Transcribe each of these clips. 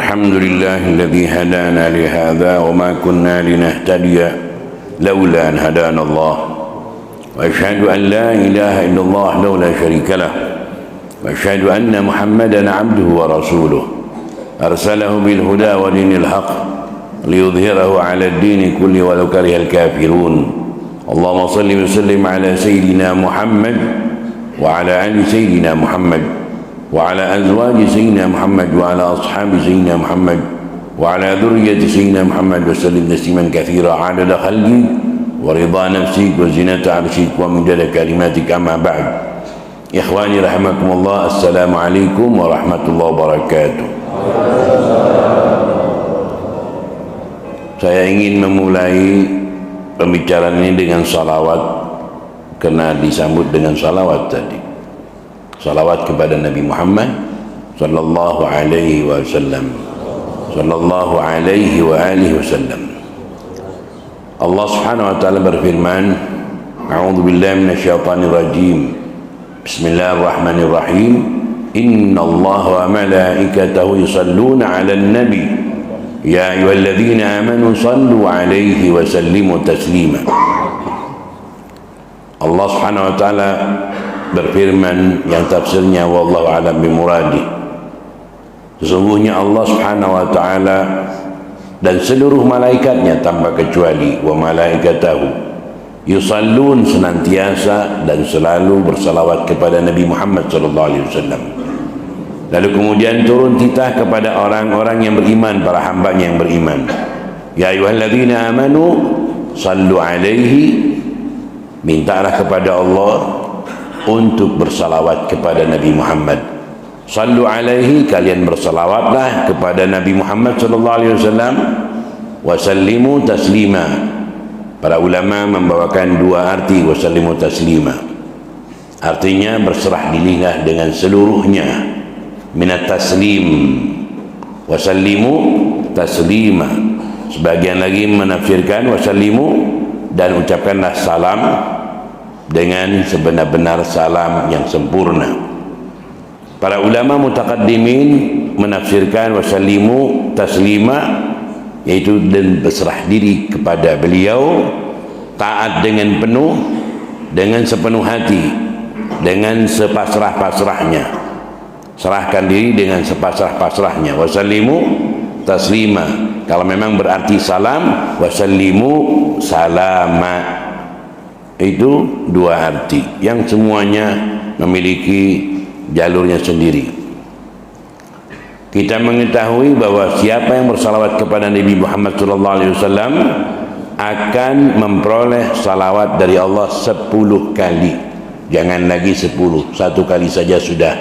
الحمد لله الذي هدانا لهذا وما كنا لنهتدي لولا أن هدانا الله وأشهد أن لا إله إلا الله وحده لا شريك له وأشهد أن محمدا عبده ورسوله أرسله بالهدى ودين الحق ليظهره على الدين كله ولو كره الكافرون اللهم صل وسلم على سيدنا محمد وعلى آل سيدنا محمد وعلى أزواج سيدنا محمد وعلى أصحاب سيدنا محمد وعلى ذرية سيدنا محمد وسلم تسليما كثيرا عدد خلقك ورضا نفسك وزنة عرشك ومدد كلماتك. أما بعد، إخواني رحمكم الله، السلام عليكم ورحمة الله وبركاته. Saya ingin memulai pembicaraan ini dengan salawat, karena disambut dengan salawat tadi. Salawat kepada Nabi Muhammad sallallahu alaihi wasallam, sallallahu alaihi wa alihi wasallam. Allah Subhanahu wa taala berfirman, A'udzu billahi minasyaitonir rajim. Bismillahirrahmanirrahim. Innallaha wa malaikatahu yusalluna 'alan nabi. Ya ayyuhalladzina amanu sallu 'alaihi wa sallimu taslima. Allah Subhanahu wa taala berfirman yang tafsirnya wallahu a'lam bimuradi. Sesungguhnya Allah Subhanahu wa taala dan seluruh malaikatnya tanpa kecuali, wa malaikatahu yusallun, senantiasa dan selalu bersalawat kepada Nabi Muhammad sallallahu alaihi wasallam. Lalu kemudian turun titah kepada orang-orang yang beriman, para hambanya yang beriman. Ya ayyuhalladzina amanu sallu alaihi, mintalah kepada Allah untuk bersalawat kepada Nabi Muhammad. Sallu alaihi, kalian bersalawatlah kepada Nabi Muhammad sallallahu alaihi wasallam. Wa sallimu taslima. Para ulama membawakan dua arti wa sallimu taslima. Artinya berserah dirilah dengan seluruhnya. Minat taslim. Wa sallimu taslima. Sebagian lagi menafsirkan wa sallimu, dan ucapkanlah salam dengan sebenar-benar salam yang sempurna. Para ulama mutaqaddimin menafsirkan wasallimu taslima, yaitu dan berserah diri kepada beliau, taat dengan penuh, dengan sepenuh hati, dengan sepasrah-pasrahnya, serahkan diri dengan sepasrah-pasrahnya. Wasallimu taslima, kalau memang berarti salam, wasallimu salama. Itu dua arti yang semuanya memiliki jalurnya sendiri. Kita mengetahui bahwa siapa yang bersalawat kepada Nabi Muhammad SAW akan memperoleh salawat dari Allah 10 kali. Jangan lagi 10, satu kali saja sudah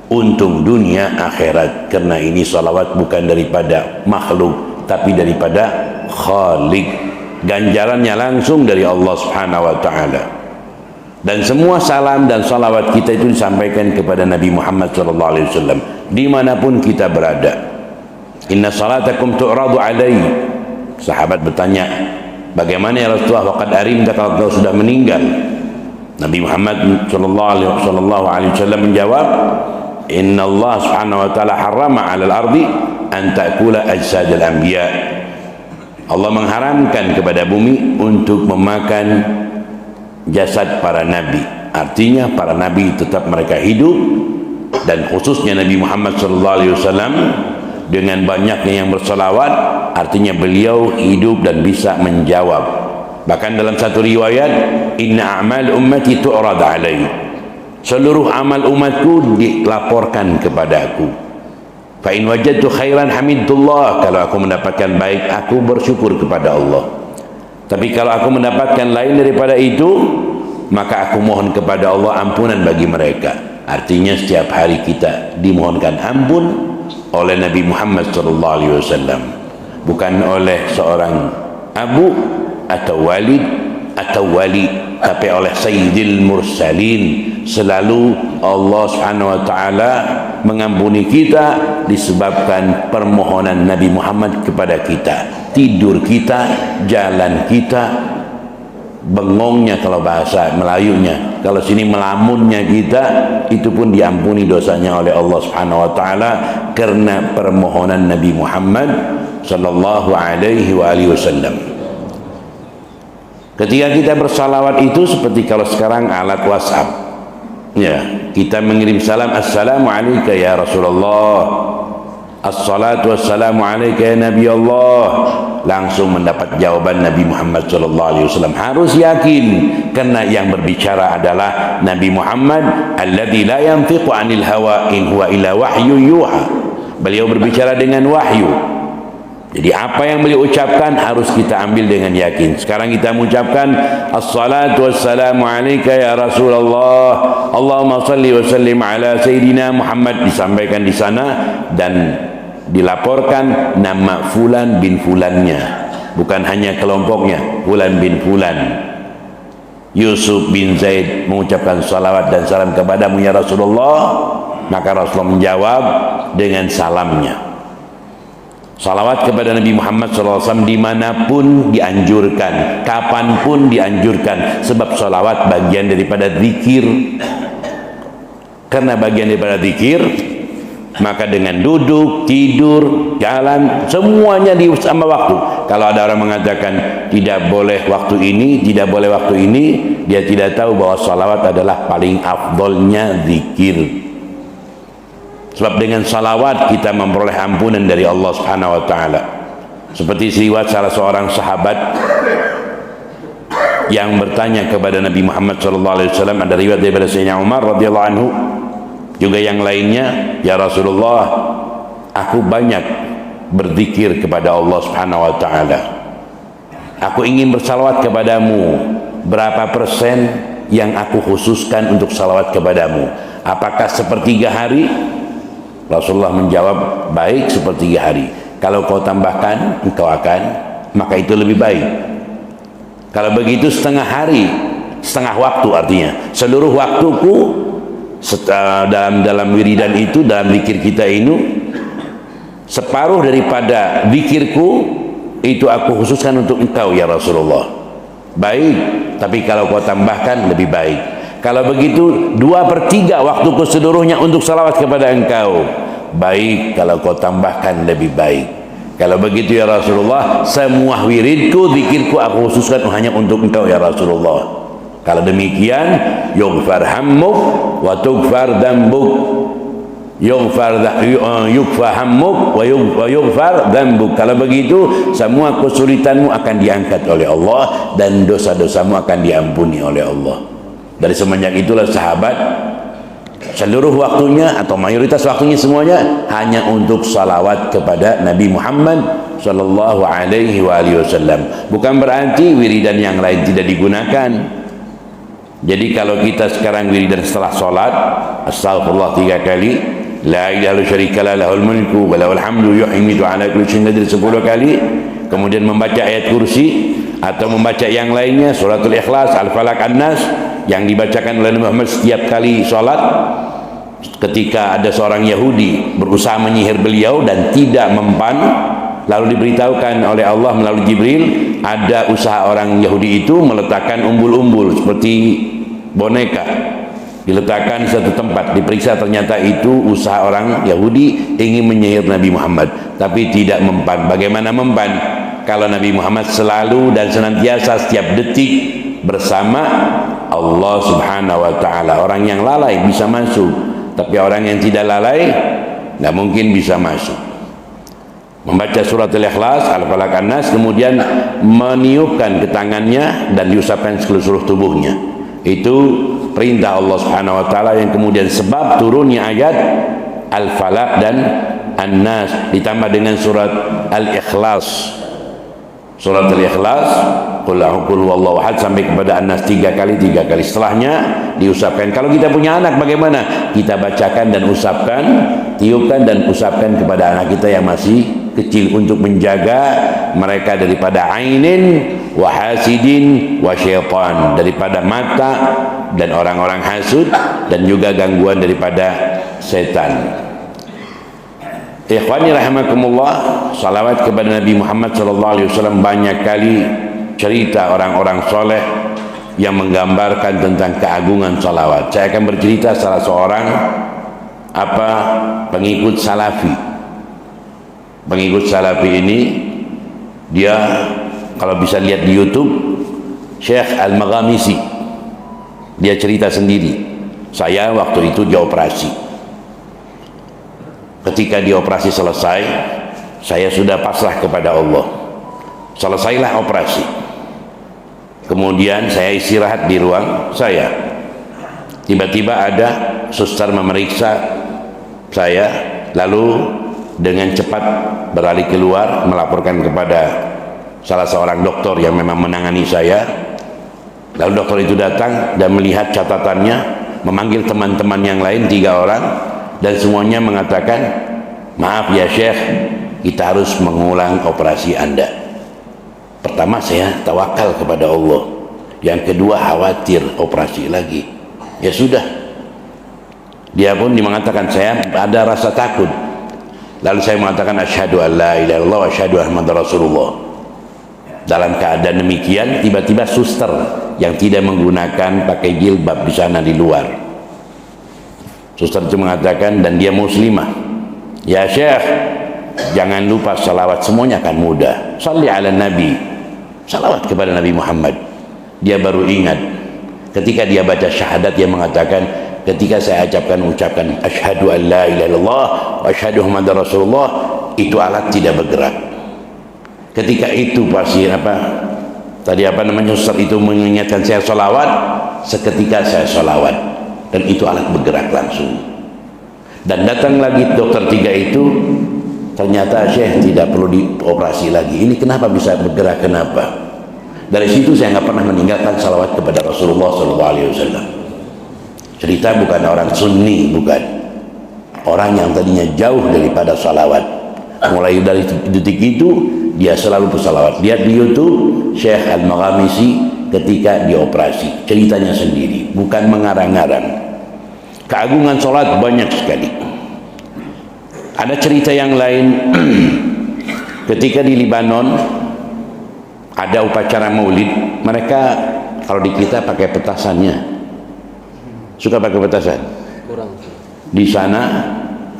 untung dunia akhirat, karena ini salawat bukan daripada makhluk tapi daripada Khalik. Ganjarannya langsung dari Allah Subhanahu wa taala. Dan semua salam dan salawat kita itu disampaikan kepada Nabi Muhammad sallallahu alaihi wasallam dimanapun kita berada. Inna salatakum tu'radu alaihi. Sahabat bertanya, bagaimana ya Rasulullah, waqad arimta, kalau kau sudah meninggal? Nabi Muhammad sallallahu alaihi wasallam menjawab, Inna Allah Subhanahu wa taala harrama 'alal ardi an ta'kula ajsadal anbiya. Allah mengharamkan kepada bumi untuk memakan jasad para nabi. Artinya para nabi tetap mereka hidup, dan khususnya Nabi Muhammad SAW dengan banyaknya yang bersalawat, artinya beliau hidup dan bisa menjawab. Bahkan dalam satu riwayat, inna a'mal ummati tu'rad alaihi, seluruh amal umatku dilaporkan kepadaku. Fa in wajadtu khairan hamidullah, kalau aku mendapatkan baik aku bersyukur kepada Allah. Tapi kalau aku mendapatkan lain daripada itu, maka aku mohon kepada Allah ampunan bagi mereka. Artinya setiap hari kita dimohonkan ampun oleh Nabi Muhammad SAW, bukan oleh seorang abu atau walid atau wali, tapi oleh Sayyidil Mursalin. Selalu Allah Subhanahu wa taala mengampuni kita disebabkan permohonan Nabi Muhammad kepada kita. Tidur kita, jalan kita, bengongnya kalau bahasa Melayunya, kalau sini melamunnya kita, itu pun diampuni dosanya oleh Allah Subhanahu wa taala karena permohonan Nabi Muhammad sallallahu alaihi wasallam. Ketika kita bersalawat itu seperti kalau sekarang alat WhatsApp, ya, kita mengirim salam, assalamu alayka ya Rasulullah, assalatu wassalamu alayka ya Nabi Allah, langsung mendapat jawaban Nabi Muhammad SAW. Harus yakin karena yang berbicara adalah Nabi Muhammad alladzi la yantiqu anil hawa in huwa illa wahyu yuha. Beliau berbicara dengan wahyu. Jadi apa yang beliau ucapkan harus kita ambil dengan yakin. Sekarang kita mengucapkan assalatu wassalamu alayka ya Rasulullah, Allahumma salli wa sallim ala Sayyidina Muhammad, disampaikan di sana dan dilaporkan nama fulan bin fulannya, bukan hanya kelompoknya, fulan bin fulan. Yusuf bin Zaid mengucapkan salawat dan salam kepadamu ya Rasulullah, maka Rasulullah menjawab dengan salamnya. Salawat kepada Nabi Muhammad SAW dimanapun dianjurkan, kapanpun dianjurkan, sebab salawat bagian daripada zikir. Karena bagian daripada zikir, maka dengan duduk, tidur, jalan, semuanya sama waktu. Kalau ada orang mengatakan tidak boleh waktu ini, tidak boleh waktu ini, dia tidak tahu bahwa salawat adalah paling afdolnya zikir. Sebab dengan salawat kita memperoleh ampunan dari Allah Subhanahu wa taala. Seperti riwayat salah seorang sahabat yang bertanya kepada Nabi Muhammad SAW, ada riwayat daripada Sayyidina Umar radhiyallahu anhu, juga yang lainnya, ya Rasulullah, aku banyak berzikir kepada Allah Subhanahu wa taala. Aku ingin bersalawat kepadamu. Berapa persen yang aku khususkan untuk salawat kepadamu? Apakah sepertiga hari? Rasulullah menjawab, baik sepertiga hari. Kalau kau tambahkan, engkau akan, maka itu lebih baik. Kalau begitu setengah hari, setengah waktu, artinya seluruh waktuku dalam wiridan itu, dalam zikir kita ini, separuh daripada zikirku itu aku khususkan untuk engkau ya Rasulullah. Baik, tapi kalau kau tambahkan lebih baik. Kalau begitu 2/3 waktuku seluruhnya untuk salawat kepada engkau. Baik, kalau kau tambahkan lebih baik. Kalau begitu ya Rasulullah, semua wiridku, zikirku aku khususkan hanya untuk engkau ya Rasulullah. Kalau demikian, yughfar hammuk wa tughfar dambuk. Yughfar hammuk wa yughfar dambuk. Kalau begitu, semua kesulitanmu akan diangkat oleh Allah dan dosa-dosamu akan diampuni oleh Allah. Dari semenjak itulah sahabat seluruh waktunya atau mayoritas waktunya semuanya hanya untuk salawat kepada Nabi Muhammad sallallahu alaihi wasallam. Bukan berarti wiridan yang lain tidak digunakan. Jadi kalau kita sekarang wiridan setelah salat, astagfirullah 3 kali, la ilaha illallah lahul mulku wa lahul hamdu yuhyi ala kulli syai'in qadir 10 kali, kemudian membaca ayat kursi atau membaca yang lainnya, suratul ikhlas, al-falaq, an-nas, yang dibacakan oleh Nabi Muhammad setiap kali sholat. Ketika ada seorang Yahudi berusaha menyihir beliau dan tidak mempan, lalu diberitahukan oleh Allah melalui Jibril, ada usaha orang Yahudi itu meletakkan umbul-umbul seperti boneka, diletakkan di satu tempat, diperiksa, ternyata itu usaha orang Yahudi ingin menyihir Nabi Muhammad, tapi tidak mempan. Bagaimana mempan kalau Nabi Muhammad selalu dan senantiasa setiap detik bersama Allah Subhanahu wa taala? Orang yang lalai bisa masuk, tapi orang yang tidak lalai tidak mungkin bisa masuk. Membaca surat Al-Ikhlas, Al-Falaq, An-Nas, kemudian meniupkan ke tangannya dan diusapkan seluruh tubuhnya. Itu perintah Allah Subhanahu wa taala yang kemudian sebab turunnya ayat Al-Falaq dan An-Nas ditambah dengan surat Al-Ikhlas. Surat Al-Ikhlas, qul huwallahu ahad sampai kepada An-Nas 3 kali. Setelahnya diusapkan. Kalau kita punya anak bagaimana? Kita bacakan dan usapkan, tiupkan dan usapkan kepada anak kita yang masih kecil untuk menjaga mereka daripada ainin wa hasidin wa syaitan, daripada mata dan orang-orang hasud dan juga gangguan daripada setan. Ikhwani rahimakumullah, salawat kepada Nabi Muhammad SAW banyak kali cerita orang-orang soleh yang menggambarkan tentang keagungan salawat. Saya akan bercerita salah seorang pengikut salafi. Pengikut salafi ini, dia kalau bisa lihat di YouTube, Syekh Al-Maghamisi, dia cerita sendiri. Saya waktu itu dioperasi. Ketika dioperasi selesai, saya sudah pasrah kepada Allah. Selesailah operasi. Kemudian saya istirahat di ruang saya. Tiba-tiba ada suster memeriksa saya, lalu dengan cepat beralih keluar melaporkan kepada salah seorang dokter yang memang menangani saya. Lalu dokter itu datang dan melihat catatannya, memanggil teman-teman yang lain 3 orang, dan semuanya mengatakan, maaf ya Syekh, kita harus mengulang operasi Anda. Pertama, saya tawakal kepada Allah. Yang kedua, khawatir operasi lagi. Ya sudah, dia pun mengatakan, saya ada rasa takut. Lalu saya mengatakan, asyhadu an la ilaha illallah wa asyhadu anna muhammadar rasulullah. Dalam keadaan demikian, tiba-tiba suster yang tidak menggunakan pakai jilbab di sana di luar, suster itu mengatakan, dan dia muslimah, ya Syekh, jangan lupa salawat, semuanya akan mudah. Salli ala Nabi, salawat kepada Nabi Muhammad. Dia baru ingat ketika dia baca syahadat, dia mengatakan, ketika saya ucapkan asyhadu an la ilaha illallah wa asyhadu muhammadar rasulullah, itu alat tidak bergerak. Ketika itu pasien suster itu mengingatkan saya salawat, seketika saya salawat, dan itu alat bergerak langsung. Dan datang lagi dokter 3 itu, ternyata Syekh tidak perlu dioperasi lagi. Ini kenapa bisa bergerak, kenapa? Dari situ saya nggak pernah meninggalkan salawat kepada Rasulullah SAW. Cerita bukan orang sunni, bukan orang yang tadinya jauh daripada salawat. Mulai dari detik itu dia selalu bersalawat. Lihat di YouTube Syekh Al-Maghamisi ketika dioperasi, ceritanya sendiri, bukan mengarang-arang. Keagungan salat banyak sekali. Ada cerita yang lain. Ketika di Libanon ada upacara maulid, mereka kalau di kita pakai petasannya. Suka pakai petasan? Kurang. Di sana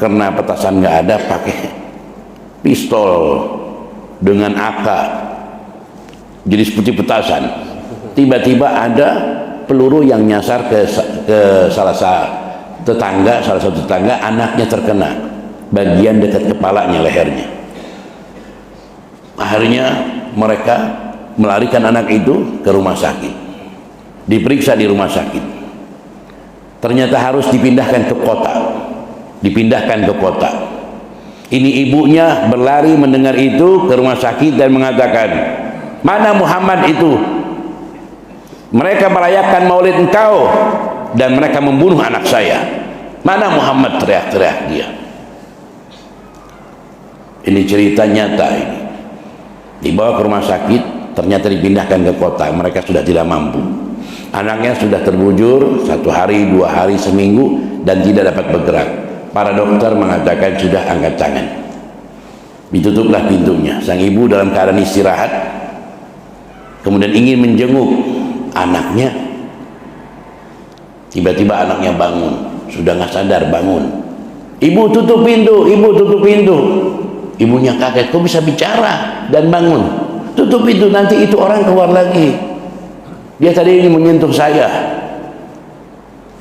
karena petasan nggak ada, pakai pistol dengan AK, jadi seperti petasan. Tiba-tiba ada peluru yang nyasar ke salah satu tetangga, anaknya terkena bagian dekat kepalanya, lehernya. Akhirnya mereka melarikan anak itu ke rumah sakit, diperiksa di rumah sakit, ternyata harus dipindahkan ke kota. Ini ibunya berlari mendengar itu ke rumah sakit dan mengatakan, mana Muhammad itu? Mereka merayakan maulid engkau dan mereka membunuh anak saya. Mana Muhammad? Teriak-teriak dia. Ini cerita nyata ini. Dibawa ke rumah sakit, ternyata dipindahkan ke kota. Mereka sudah tidak mampu. Anaknya sudah terbujur 1 hari, 2 hari, seminggu, dan tidak dapat bergerak. Para dokter mengatakan sudah angkat tangan. Ditutuplah pintunya. Sang ibu dalam keadaan istirahat, kemudian ingin menjenguk anaknya. Tiba-tiba anaknya bangun, sudah nggak sadar bangun. Ibu tutup pintu, ibu tutup pintu. Ibunya kaget, kok bisa bicara dan bangun? Tutup pintu, nanti itu orang keluar lagi. Dia tadi ingin menyentuh saya.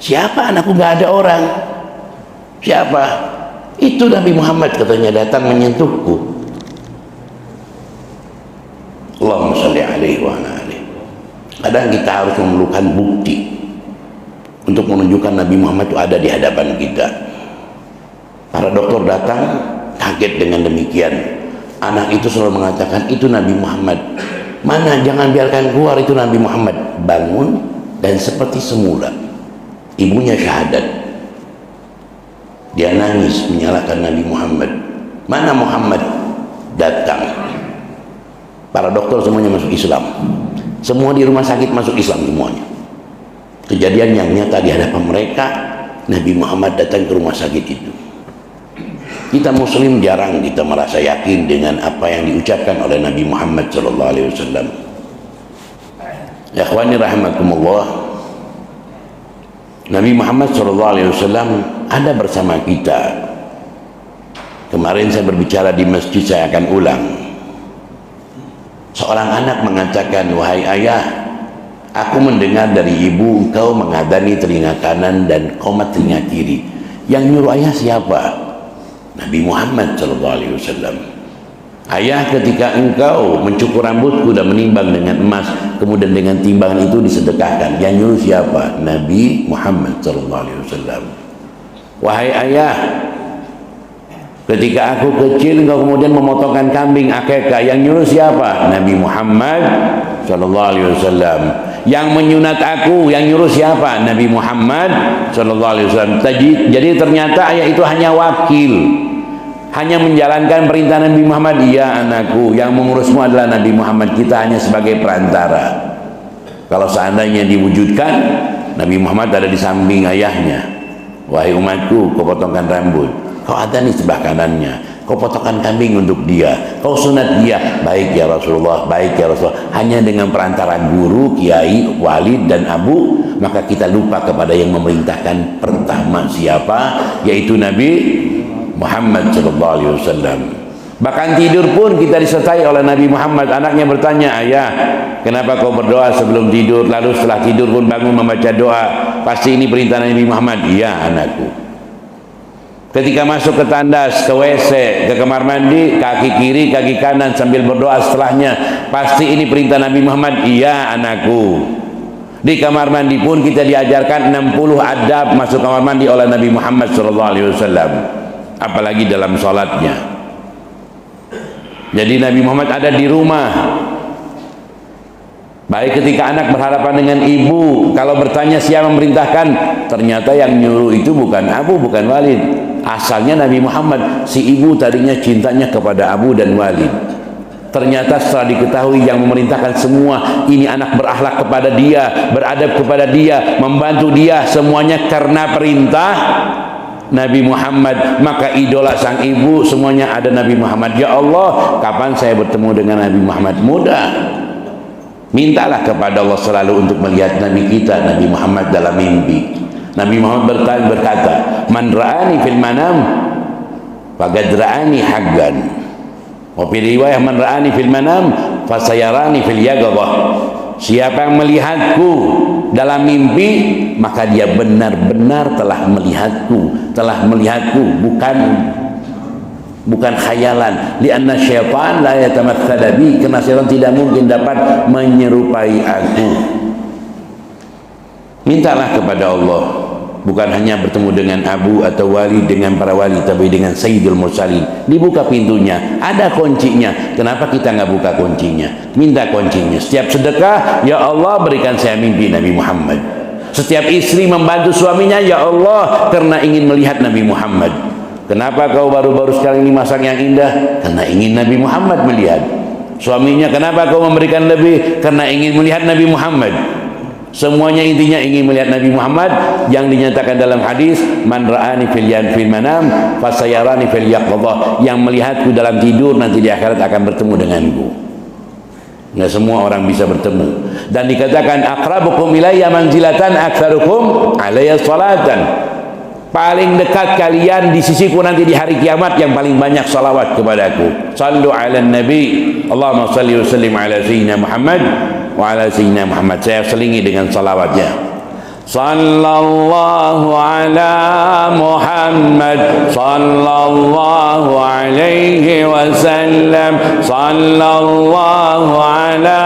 Siapa? Anakku nggak ada orang. Siapa? Itu Nabi Muhammad, katanya, datang menyentuhku. Allahumma shalli alaihi wa ala alihi. Kadang kita harus memerlukan bukti untuk menunjukkan Nabi Muhammad itu ada di hadapan kita. Para dokter datang kaget dengan demikian. Anak itu selalu mengatakan, itu Nabi Muhammad. Mana, jangan biarkan keluar, itu Nabi Muhammad. Bangun dan seperti semula. Ibunya syahadat. Dia nangis menyalahkan Nabi Muhammad. Mana Muhammad? Datang. Para dokter semuanya masuk Islam. Semua di rumah sakit masuk Islam semuanya. Kejadian yang nyata di hadapan mereka, Nabi Muhammad datang ke rumah sakit itu. Kita Muslim jarang kita merasa yakin dengan apa yang diucapkan oleh Nabi Muhammad SAW. Ya ikhwani rahimakumullah, Nabi Muhammad SAW ada bersama kita. Kemarin saya berbicara di masjid, saya akan ulang. Seorang anak mengatakan, wahai ayah, aku mendengar dari ibu engkau mengadani telinga kanan dan qomat telinga kiri. Yang nyuruh ayah siapa? Nabi Muhammad SAW. Ayah, ketika engkau mencukur rambutku dan menimbang dengan emas, kemudian dengan timbangan itu disedekahkan, yang nyuruh siapa? Nabi Muhammad SAW. Wahai ayah, ketika aku kecil engkau kemudian memotongkan kambing akikah, yang nyuruh siapa? Nabi Muhammad SAW. Yang menyunat aku, yang nyuruh siapa? Nabi Muhammad SAW. Jadi ternyata ayah itu hanya wakil, hanya menjalankan perintah Nabi Muhammad. Iya anakku, yang mengurusmu adalah Nabi Muhammad, kita hanya sebagai perantara. Kalau seandainya diwujudkan, Nabi Muhammad ada di samping ayahnya. Wahai umatku, kau potongkan rambut, kau ada di sebelah kanannya, kau potongkan kambing untuk dia, kau sunat dia. Baik ya Rasulullah, baik ya Rasulullah. Hanya dengan perantara guru, kiai, walid dan abu, maka kita lupa kepada yang memerintahkan pertama siapa, yaitu Nabi Muhammad SAW. Bahkan tidur pun kita disertai oleh Nabi Muhammad. Anaknya bertanya, ayah, kenapa kau berdoa sebelum tidur, lalu setelah tidur pun bangun membaca doa? Pasti ini perintah Nabi Muhammad. Iya anakku. Ketika masuk ke tandas, ke WC, ke kamar mandi, kaki kiri, kaki kanan sambil berdoa setelahnya, pasti ini perintah Nabi Muhammad. Iya anakku. Di kamar mandi pun kita diajarkan 60 adab masuk kamar mandi oleh Nabi Muhammad SAW. Apalagi dalam sholatnya. Jadi Nabi Muhammad ada di rumah. Baik ketika anak berhadapan dengan ibu, kalau bertanya siapa memerintahkan, ternyata yang nyuruh itu bukan Abu, bukan Walid. Asalnya Nabi Muhammad. Si ibu tadinya cintanya kepada Abu dan Walid. Ternyata setelah diketahui yang memerintahkan semua ini anak berakhlak kepada dia, beradab kepada dia, membantu dia, semuanya karena perintah Nabi Muhammad, maka idola sang ibu semuanya ada Nabi Muhammad. Ya Allah, kapan saya bertemu dengan Nabi Muhammad? Mudah. Mintalah kepada Allah selalu untuk melihat Nabi kita, Nabi Muhammad dalam mimpi. Nabi Muhammad berkata, man ra'ani fil manam faqad ra'ani haqqan. Wa fi riwayah man ra'ani fil manam fasayarani fil yaqظah. Siapa yang melihatku dalam mimpi, maka dia benar-benar telah melihatku, bukan khayalan. Lianna syaitan la yatamatsala bi, karena syaitan tidak mungkin dapat menyerupai aku. Mintalah kepada Allah, bukan hanya bertemu dengan Abu atau wali, dengan para wali, tapi dengan Sayyidul Mursalin. Dibuka pintunya, ada kuncinya. Kenapa kita nggak buka kuncinya? Minta kuncinya. Setiap sedekah, ya Allah berikan saya mimpi Nabi Muhammad. Setiap istri membantu suaminya, ya Allah karena ingin melihat Nabi Muhammad. Kenapa kau baru-baru sekarang ini masak yang indah? Karena ingin Nabi Muhammad melihat. Suaminya, kenapa kau memberikan lebih? Karena ingin melihat Nabi Muhammad. Semuanya intinya ingin melihat Nabi Muhammad, yang dinyatakan dalam hadis, man ra'ani fil manam fasayarani fil yaqظah. Yang melihatku dalam tidur nanti di akhirat akan bertemu denganku. Nggak semua orang bisa bertemu. Dan dikatakan aqrabukum ilayya manzilatan aktsarukum alayya salatan. Paling dekat kalian di sisiku nanti di hari kiamat yang paling banyak salawat kepadaku. Sallu ala nabi. Allahumma salli wa sallim ala sayyidina Muhammad wa ala sayyidina Muhammad. Saya selingi dengan salawatnya. Sallallahu ala Muhammad, sallallahu alaihi wasallam, sallallahu ala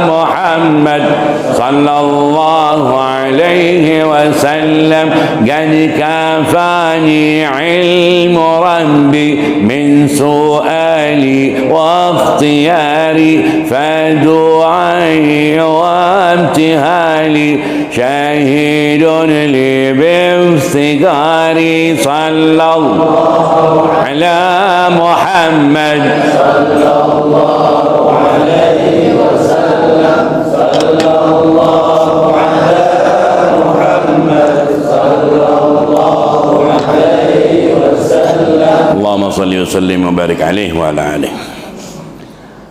Muhammad, sallallahu alaihi wasallam. Qad kafani ilmu rabbi min su'ali wa ikhtiyari fadu'ai wa ibtihali syahid لي بافتقاري صلى الله على محمد صلى الله عليه وسلم صلى الله على محمد صلى الله عليه وسلم اللهم صل وسلم وبارك عليه وعلى آله.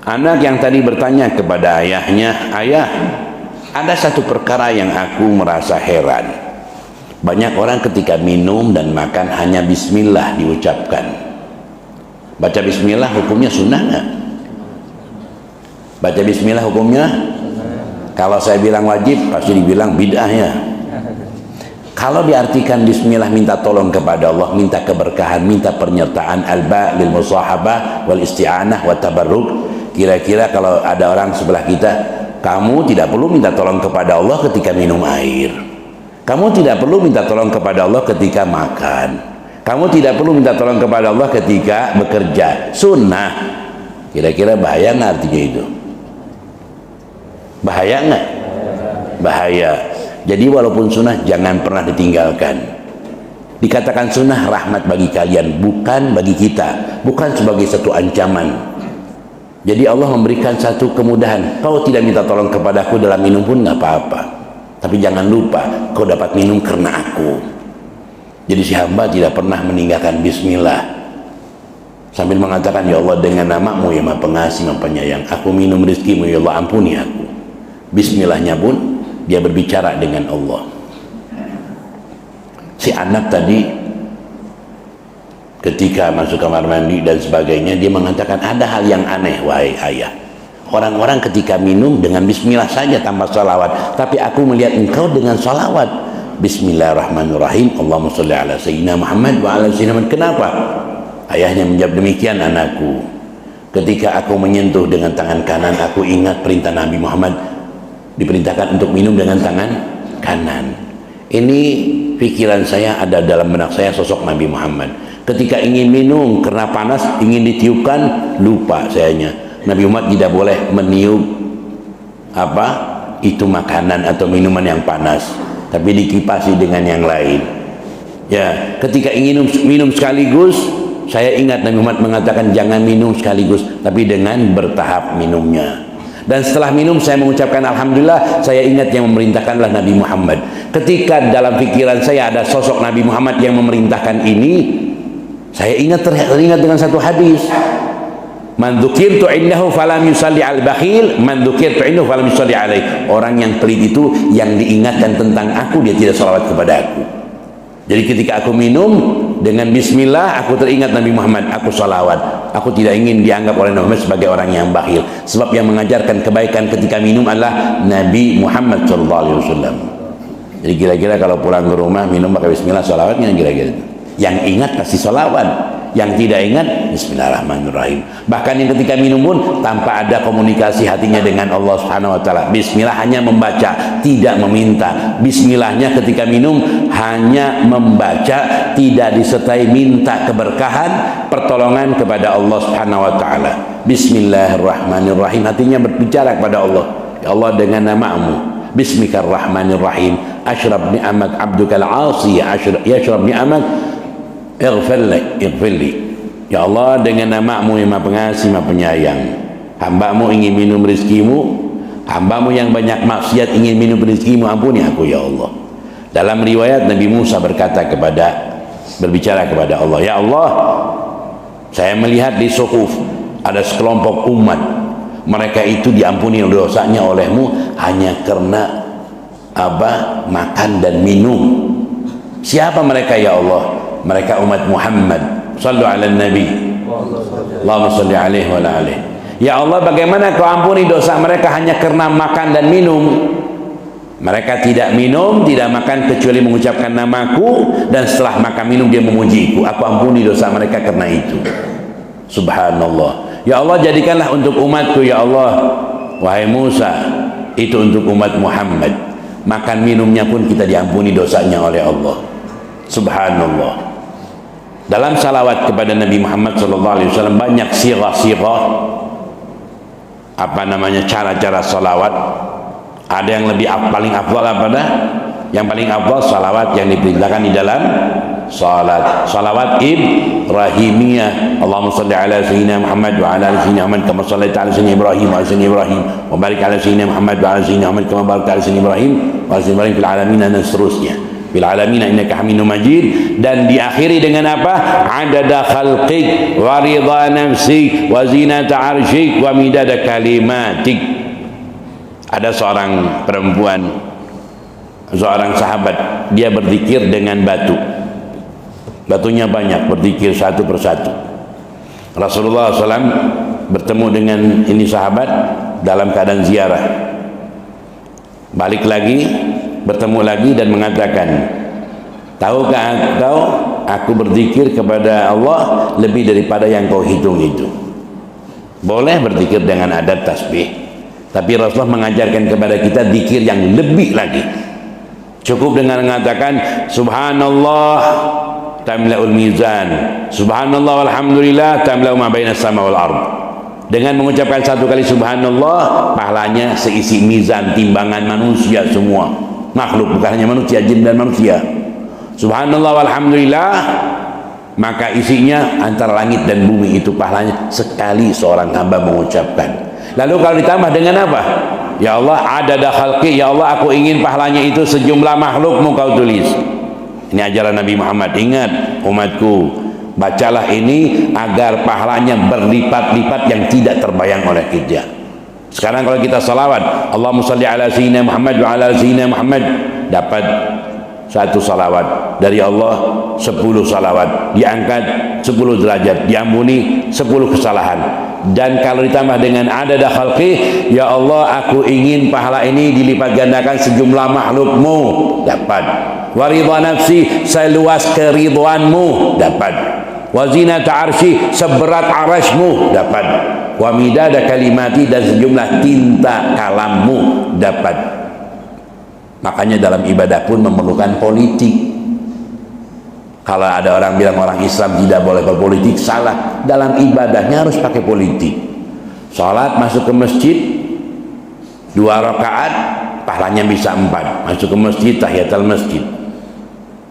Anak yang tadi bertanya kepada ayahnya, ayah, Ada satu perkara yang aku merasa heran. Banyak orang ketika minum dan makan hanya bismillah diucapkan. Baca bismillah hukumnya sunnah nggak? Baca bismillah hukumnya? Kalau saya bilang wajib, pasti dibilang bid'ah ya. Kalau diartikan bismillah minta tolong kepada Allah, minta keberkahan, minta penyertaan, alba lil musahabah wal isti'anah wa tabarruk. Kira-kira kalau ada orang sebelah kita, kamu tidak perlu minta tolong kepada Allah ketika minum air. Kamu tidak perlu minta tolong kepada Allah ketika makan. Kamu tidak perlu minta tolong kepada Allah ketika bekerja. Sunnah. Kira-kira bahaya nggak artinya itu? Bahaya nggak? Bahaya. Jadi walaupun sunnah jangan pernah ditinggalkan. Dikatakan sunnah rahmat bagi kalian, bukan bagi kita, bukan sebagai satu ancaman. Jadi Allah memberikan satu kemudahan. Kau tidak minta tolong kepadaku dalam minum pun nggak apa-apa. Tapi jangan lupa, kau dapat minum karena aku. Jadi si hamba tidak pernah meninggalkan bismillah. Sambil mengatakan, ya Allah dengan namamu yang maha pengasih, maha penyayang, aku minum rizkimu, ya Allah ampuni aku. Bismillahnya pun, dia berbicara dengan Allah. Si anak tadi, ketika masuk kamar mandi dan sebagainya, dia mengatakan ada hal yang aneh, wahai ayah. Orang-orang ketika minum dengan bismillah saja tanpa salawat, tapi aku melihat engkau dengan salawat. Bismillahirrahmanirrahim. Allahumma sholli ala sayyidina Muhammad wa ala sayyidina Muhammad. Kenapa? Ayahnya menjawab, demikian anakku. Ketika aku menyentuh dengan tangan kanan, aku ingat perintah Nabi Muhammad diperintahkan untuk minum dengan tangan kanan. Ini pikiran saya ada dalam benak saya sosok Nabi Muhammad. Ketika ingin minum karena panas, ingin ditiupkan, lupa sayanya. Nabi Muhammad tidak boleh meniup itu makanan atau minuman yang panas, tapi dikipasi dengan yang lain. Ya, ketika ingin minum sekaligus, saya ingat Nabi Muhammad mengatakan jangan minum sekaligus, tapi dengan bertahap minumnya. Dan setelah minum saya mengucapkan alhamdulillah, saya ingat yang memerintahkanlah Nabi Muhammad. Ketika dalam pikiran saya ada sosok Nabi Muhammad yang memerintahkan ini, saya teringat dengan satu hadis. Man dzukirtu indahu falam yusalli al bakhil, man dzukirtu indahu falam yusalli alaihi. Orang yang pelit itu yang diingatkan tentang aku, dia tidak salawat kepada aku. Jadi ketika aku minum dengan bismillah, aku teringat Nabi Muhammad, aku salawat. Aku tidak ingin dianggap oleh Nabi Muhammad sebagai orang yang bakhil. Sebab yang mengajarkan kebaikan ketika minum adalah Nabi Muhammad SAW. Jadi kira-kira kalau pulang ke rumah minum pakai bismillah, salawatnya kira-kira. Yang ingat pasti salawat, yang tidak ingat bismillahirrahmanirrahim. Bahkan yang ketika minum pun tanpa ada komunikasi hatinya dengan Allah Subhanahu wa taala. Bismillah hanya membaca, tidak meminta. Bismillahnya ketika minum hanya membaca, tidak disertai minta keberkahan, pertolongan kepada Allah Subhanahu wa taala. Bismillahirrahmanirrahim, hatinya berbicara kepada Allah. Ya Allah dengan namamu, bismillahirrahmanirrahim, asyrab ni'amak abdukal asi, yashrab ni'amak Ighfirli. Ya Allah dengan namamu yang maha pengasih, maha penyayang, hambamu ingin minum rizkimu, hambamu yang banyak maksiat ingin minum rizkimu, ampuni aku ya Allah. Dalam riwayat Nabi Musa berbicara kepada Allah, ya Allah, saya melihat di Suhuf ada sekelompok umat, mereka itu diampuni dosanya olehmu hanya karena makan dan minum. Siapa mereka ya Allah? Mereka umat Muhammad. Sallu ala nabi, Allahumma salli alaihi wa ala alihi. Ya Allah, bagaimana kau ampuni dosa mereka hanya karena makan dan minum? Mereka tidak minum, tidak makan kecuali mengucapkan namaku, dan setelah makan minum dia memujiku. Aku ampuni dosa mereka karena itu. Subhanallah. Ya Allah, jadikanlah untuk umatku ya Allah. Wahai Musa, itu untuk umat Muhammad. Makan minumnya pun kita diampuni dosanya oleh Allah. Subhanallah. Dalam salawat kepada Nabi Muhammad SAW banyak sirah-sirah, cara-cara salawat. Ada yang lebih paling afdal yang paling afdal salawat yang diperintahkan di dalam salat. Salawat Ibrahimiyah. Allahumma salli ala sayyidina Muhammad wa ala sayyidina Muhammad kama shallaita ala sayyidina Ibrahim wa ala sayyidina Ibrahim wa barik ala sayyidina Muhammad wa ala sayyidina Muhammad kama barakta ala sayyidina Ibrahim wa ala sayyidina Ibrahim fil alamin, dan seterusnya. Fil alamin innaka Hamidum Majid. Dan diakhiri dengan apa? Adada khalqik wa ridha nafsik wa zinata arsyik wa midada kalimatik. Ada seorang perempuan, seorang sahabat, dia berzikir dengan batu. Batunya banyak, berzikir satu persatu. Rasulullah SAW bertemu dengan ini sahabat dalam keadaan ziarah. Balik lagi, bertemu lagi dan mengatakan, tahukah engkau aku berzikir kepada Allah lebih daripada yang kau hitung itu. Boleh berzikir dengan adab tasbih, tapi Rasulullah mengajarkan kepada kita zikir yang lebih lagi. Cukup dengan mengatakan subhanallah tamla'ul mizan, subhanallah walhamdulillah tamla'u ma bainas sama wal ard. Dengan mengucapkan satu kali subhanallah, pahalanya seisi mizan timbangan manusia semua, makhluk, bukan hanya manusia, jin dan manusia. Subhanallah walhamdulillah, maka isinya antara langit dan bumi, itu pahalanya sekali seorang hamba mengucapkan. Lalu kalau ditambah dengan apa? Ya Allah, adada khalqi, ya Allah aku ingin pahalanya itu sejumlah makhlukmu kau tulis. Ini ajaran Nabi Muhammad. Ingat umatku, bacalah ini agar pahalanya berlipat-lipat yang tidak terbayang oleh kita. Sekarang kalau kita salawat, Allahumma shalli ala sayyidina Muhammad wa ala sayyidina Muhammad, dapat satu salawat dari Allah, 10 salawat, diangkat 10 derajat, diampuni 10 kesalahan. Dan kalau ditambah dengan adada khalqi, ya Allah aku ingin pahala ini dilipat gandakan sejumlah makhlukmu, dapat. Wa ridha nafsi, seluas keridhoanmu, dapat. Wa zinata arsy, seberat arasmu, dapat. Wa midada kalimati, dan sejumlah tinta kalammu, dapat. Makanya dalam ibadah pun memerlukan politik. Kalau ada orang bilang orang Islam tidak boleh berpolitik, salah. Dalam ibadahnya harus pakai politik. Salat masuk ke masjid 2 rakaat, pahalanya bisa 4. Masuk ke masjid, tahiyatul masjid,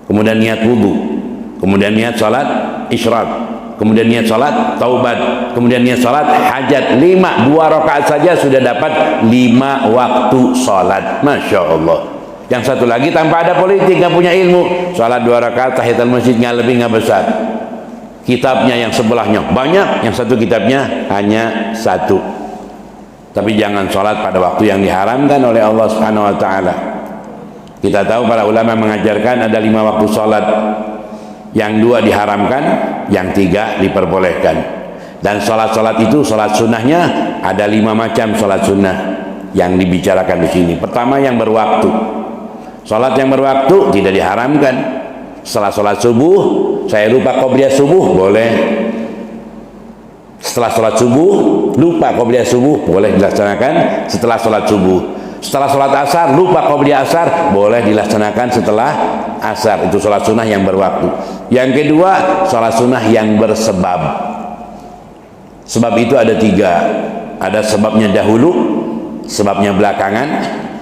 kemudian niat wudu, kemudian niat salat isyraq, kemudian niat salat taubat, kemudian niat salat hajat. 2 rakaat saja sudah dapat 5 waktu salat. Masya Allah. Yang satu lagi tanpa ada politik, nggak punya ilmu, salat 2 rakaat tahiyatul masjid, nggak lebih nggak besar. Kitabnya yang sebelahnya banyak, yang satu kitabnya hanya 1. Tapi jangan salat pada waktu yang diharamkan oleh Allah Subhanahu wa taala. Kita tahu para ulama mengajarkan ada 5 waktu salat, yang 2 diharamkan, yang 3 diperbolehkan. Dan salat-salat itu, salat sunnahnya ada 5 macam salat sunnah yang dibicarakan di sini. Pertama, yang berwaktu. Salat yang berwaktu tidak diharamkan. Setelah salat subuh, saya lupa qobliyah subuh, boleh. Setelah salat subuh, lupa qobliyah subuh, boleh dilaksanakan setelah salat subuh. Setelah salat asar, lupa qobliyah asar, boleh dilaksanakan setelah asar. Itu salat sunnah yang berwaktu. Yang kedua, salat sunnah yang bersebab. Sebab itu ada 3. Ada sebabnya dahulu, sebabnya belakangan,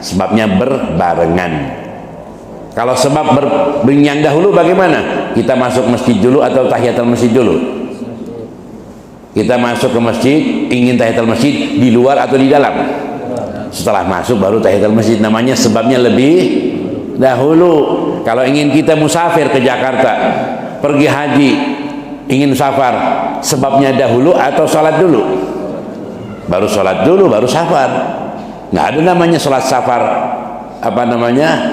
sebabnya berbarengan. Kalau sebab yang dahulu bagaimana? Kita masuk masjid dulu atau tahiyatul masjid dulu? Kita masuk ke masjid, ingin tahiyatul masjid di luar atau di dalam? Setelah masuk baru tahiyatul masjid. Namanya sebabnya lebih dahulu. Kalau ingin kita musafir ke Jakarta, pergi haji, ingin safar, sebabnya dahulu atau salat dulu? Baru salat dulu, baru safar. Nggak ada namanya salat safar,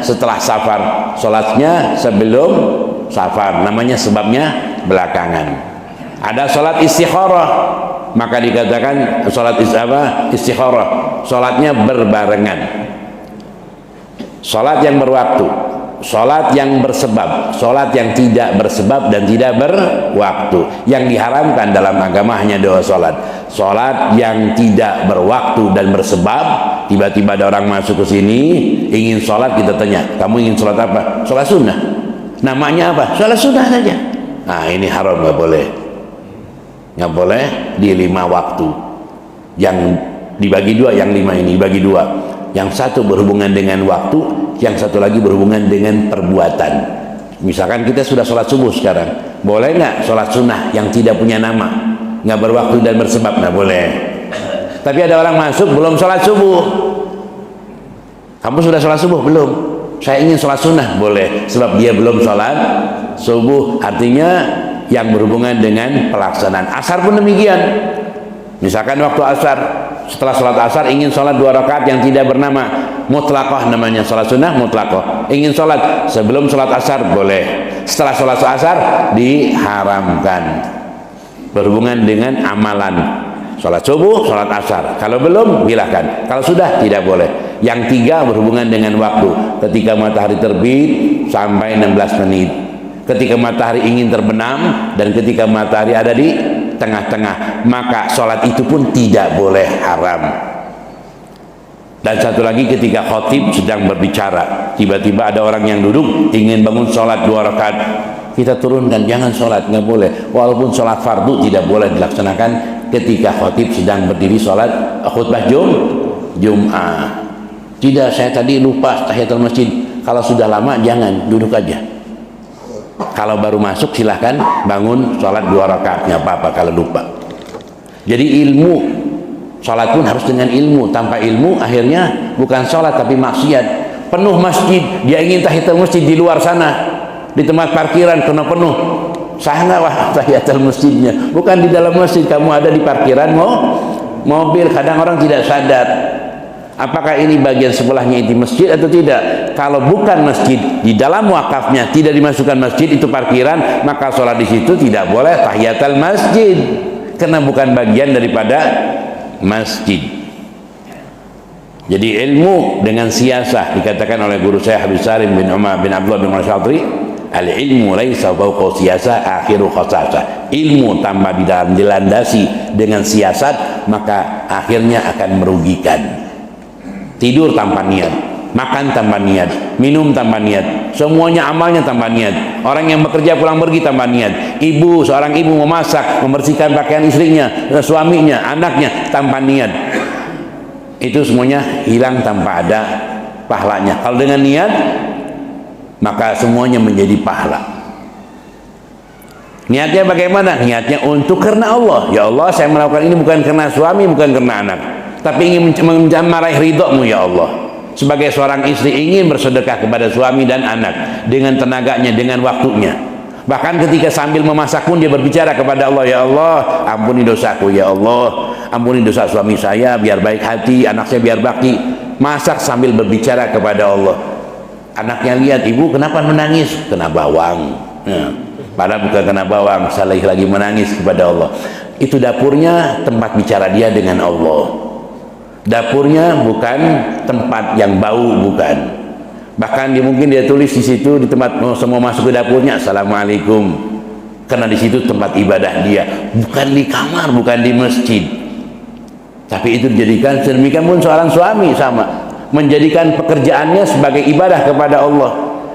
setelah safar. Salatnya sebelum safar, namanya sebabnya belakangan. Ada salat istikharah, maka dikatakan salat istikharah, salatnya berbarengan. Salat yang berwaktu, salat yang bersebab, salat yang tidak bersebab dan tidak berwaktu. Yang diharamkan dalam agama hanya 2 salat. Salat yang tidak berwaktu dan bersebab, tiba-tiba ada orang masuk ke sini ingin salat, kita tanya, kamu ingin salat apa? Salat sunnah. Namanya apa? Salat sunnah saja. Nah, ini haram, nggak boleh. Nggak boleh di 5 waktu. Yang dibagi 2, yang 5 ini dibagi 2. Yang satu berhubungan dengan waktu, yang satu lagi berhubungan dengan perbuatan. Misalkan kita sudah sholat subuh sekarang, boleh nggak sholat sunnah yang tidak punya nama, nggak berwaktu dan bersebab? Nggak boleh. Tapi ada orang masuk belum sholat subuh. Kamu sudah sholat subuh belum? Saya ingin sholat sunnah, boleh. Sebab dia belum sholat subuh, artinya yang berhubungan dengan pelaksanaan. Asar pun demikian. Misalkan waktu asar Setelah sholat asar ingin sholat 2 rakaat yang tidak bernama, mutlaqah namanya, sholat sunnah mutlaqah. Ingin sholat sebelum sholat asar boleh, setelah sholat asar diharamkan. Berhubungan dengan amalan, sholat subuh, sholat asar. Kalau belum, bilahkan. Kalau sudah, tidak boleh. Yang 3 berhubungan dengan waktu, ketika matahari terbit sampai 16 menit, ketika matahari ingin terbenam, dan ketika matahari ada di tengah-tengah, maka sholat itu pun tidak boleh, haram. Dan satu lagi, ketika khotib sedang berbicara, tiba-tiba ada orang yang duduk ingin bangun sholat 2 rakaat, kita turunkan, jangan sholat, nggak boleh. Walaupun sholat fardu tidak boleh dilaksanakan ketika khotib sedang berdiri sholat khutbah Jum'ah. Tidak, saya tadi lupa tahiyatul masjid. Kalau sudah lama jangan, duduk aja. Kalau baru masuk silahkan bangun sholat 2 rakaat, nggak apa-apa kalau lupa. Jadi ilmu sholat pun harus dengan ilmu. Tanpa ilmu akhirnya bukan sholat tapi maksiat. Penuh masjid, dia ingin tahiyatul masjid di luar sana, di tempat parkiran kena penuh. Sana wah tahiyatul masjidnya, bukan di dalam masjid. Kamu ada di parkiran mobil. Kadang orang tidak sadar apakah ini bagian sebelahnya itu masjid atau tidak. Kalau bukan masjid, di dalam wakafnya tidak dimasukkan masjid, itu parkiran, maka sholat di situ tidak boleh tahiyatul masjid, karena bukan bagian daripada masjid. Jadi ilmu dengan siasah, dikatakan oleh guru saya Habib Salim bin Umar bin Abdullah bin Syatri, al-ilmu laisa fawqa siyasah akhiru khasasah. Ilmu tanpa di dalam dilandasi dengan siasat, maka akhirnya akan merugikan. Tidur tanpa niat, makan tanpa niat, minum tanpa niat, semuanya amalnya tanpa niat. Orang yang bekerja pulang pergi tanpa niat. Seorang ibu memasak, membersihkan pakaian istrinya, suaminya, anaknya tanpa niat. Itu semuanya hilang tanpa ada pahalanya. Kalau dengan niat, maka semuanya menjadi pahala. Niatnya bagaimana? Niatnya untuk karena Allah. Ya Allah, saya melakukan ini bukan karena suami, bukan karena anak, tapi ingin meraih ridhomu ya Allah. Sebagai seorang istri ingin bersedekah kepada suami dan anak dengan tenaganya, dengan waktunya. Bahkan ketika sambil memasak pun dia berbicara kepada Allah, ya Allah, ampuni dosaku ya Allah, ampuni dosa suami saya biar baik hati, anak saya biar bakti. Masak sambil berbicara kepada Allah. Anaknya lihat, ibu kenapa menangis? Kena bawang. Padahal bukan kena bawang, saya lagi menangis kepada Allah. Itu dapurnya tempat bicara dia dengan Allah. Dapurnya bukan tempat yang bau, bukan. Bahkan mungkin dia tulis di situ, di tempat semua masuk ke dapurnya, assalamualaikum, karena di situ tempat ibadah dia, bukan di kamar, bukan di masjid. Tapi itu dijadikan, sedemikian pun seorang suami sama, menjadikan pekerjaannya sebagai ibadah kepada Allah.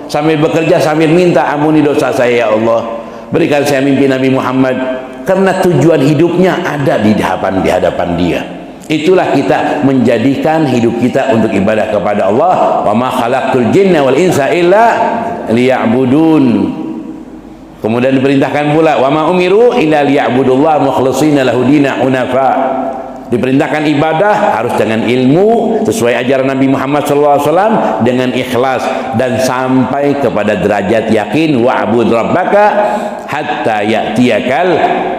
Sambil bekerja sambil minta, ampuni dosa saya ya Allah, berikan saya mimpi Nabi Muhammad, karena tujuan hidupnya ada di hadapan dia. Itulah kita menjadikan hidup kita untuk ibadah kepada Allah. Wa ma khalaqtul jinna wal insa illa liya'budun. Kemudian diperintahkan pula, wa ma umiru illa liya'budullah mukhlishina lahu dina hunafa. Diperintahkan ibadah harus dengan ilmu sesuai ajaran Nabi Muhammad SAW, dengan ikhlas dan sampai kepada derajat yakin. Wa'bud rabbaka hatta ya'tiyakal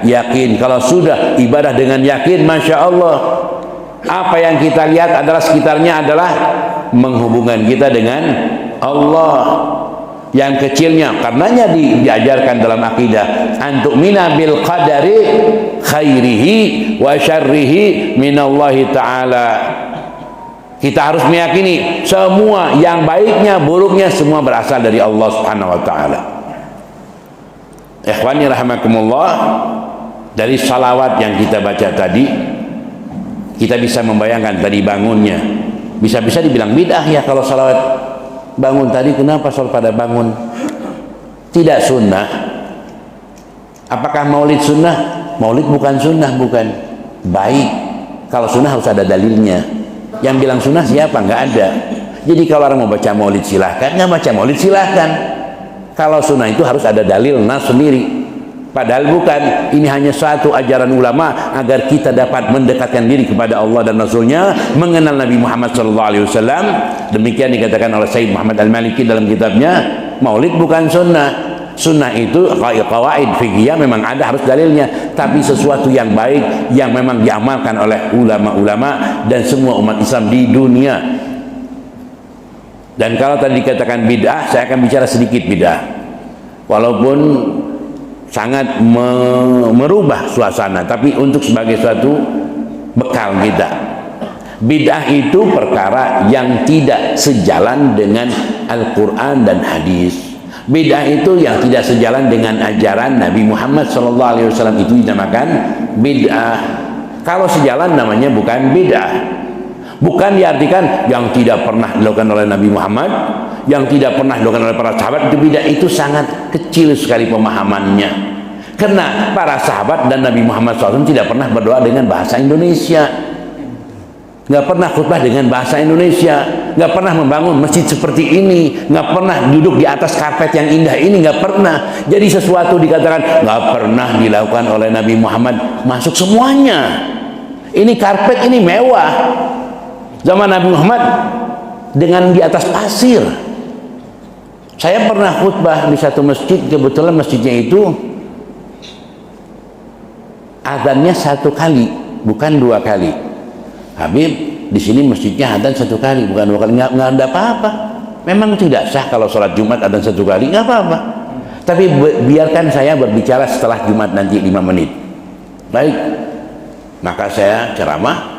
yakin. Kalau sudah ibadah dengan yakin, masya Allah, apa yang kita lihat adalah sekitarnya adalah menghubungkan kita dengan Allah. Yang kecilnya karenanya diajarkan dalam akidah, antu'mina bil qadari khairihi wa syarrihi minallahi ta'ala. Kita harus meyakini semua yang baiknya, buruknya semua berasal dari Allah Subhanahu wa taala. Ikhwani rahimakumullah, dari salawat yang kita baca tadi, kita bisa membayangkan tadi bangunnya. Bisa-bisa dibilang bid'ah ya kalau salawat bangun tadi. Kenapa soal pada bangun? Tidak sunnah. Apakah maulid sunnah? Maulid bukan sunnah, bukan. Baik, kalau sunnah harus ada dalilnya. Yang bilang sunnah siapa? Nggak ada. Jadi kalau orang mau baca maulid silahkan, nggak baca maulid silahkan. Kalau sunnah itu harus ada dalil nas sendiri. Padahal bukan, ini hanya suatu ajaran ulama agar kita dapat mendekatkan diri kepada Allah dan Rasulnya, mengenal Nabi Muhammad SAW. Demikian dikatakan oleh Sayyid Muhammad Al-Maliki dalam kitabnya, maulid bukan sunnah. Sunnah itu qawaid fikih memang ada, harus dalilnya, tapi sesuatu yang baik yang memang diamalkan oleh ulama-ulama dan semua umat Islam di dunia. Dan kalau tadi dikatakan bid'ah, saya akan bicara sedikit bid'ah, walaupun sangat merubah suasana, tapi untuk sebagai suatu bekal kita. Bid'ah itu perkara yang tidak sejalan dengan Al-Quran dan hadis. Bid'ah itu yang tidak sejalan dengan ajaran Nabi Muhammad SAW, itu dinamakan bid'ah. Kalau sejalan namanya bukan bid'ah. Bukan diartikan yang tidak pernah dilakukan oleh Nabi Muhammad, yang tidak pernah dilakukan oleh para sahabat itu bid'ah. Itu sangat kecil sekali pemahamannya. Karena para sahabat dan Nabi Muhammad SAW tidak pernah berdoa dengan bahasa Indonesia, nggak pernah khutbah dengan bahasa Indonesia, nggak pernah membangun masjid seperti ini, nggak pernah duduk di atas karpet yang indah ini, nggak pernah. Jadi sesuatu dikatakan nggak pernah dilakukan oleh Nabi Muhammad, masuk semuanya. Ini karpet ini mewah. Zaman Nabi Muhammad dengan di atas pasir. Saya pernah khutbah di satu masjid, kebetulan masjidnya itu azannya 1 kali, bukan 2 kali. Habib, di sini masjidnya adzan 1 kali, bukan 2 kali. Nggak ada apa-apa. Memang tidak sah kalau sholat Jumat adzan 1 kali, nggak apa-apa. Tapi biarkan saya berbicara setelah Jumat nanti 5 menit. Baik. Maka saya ceramah.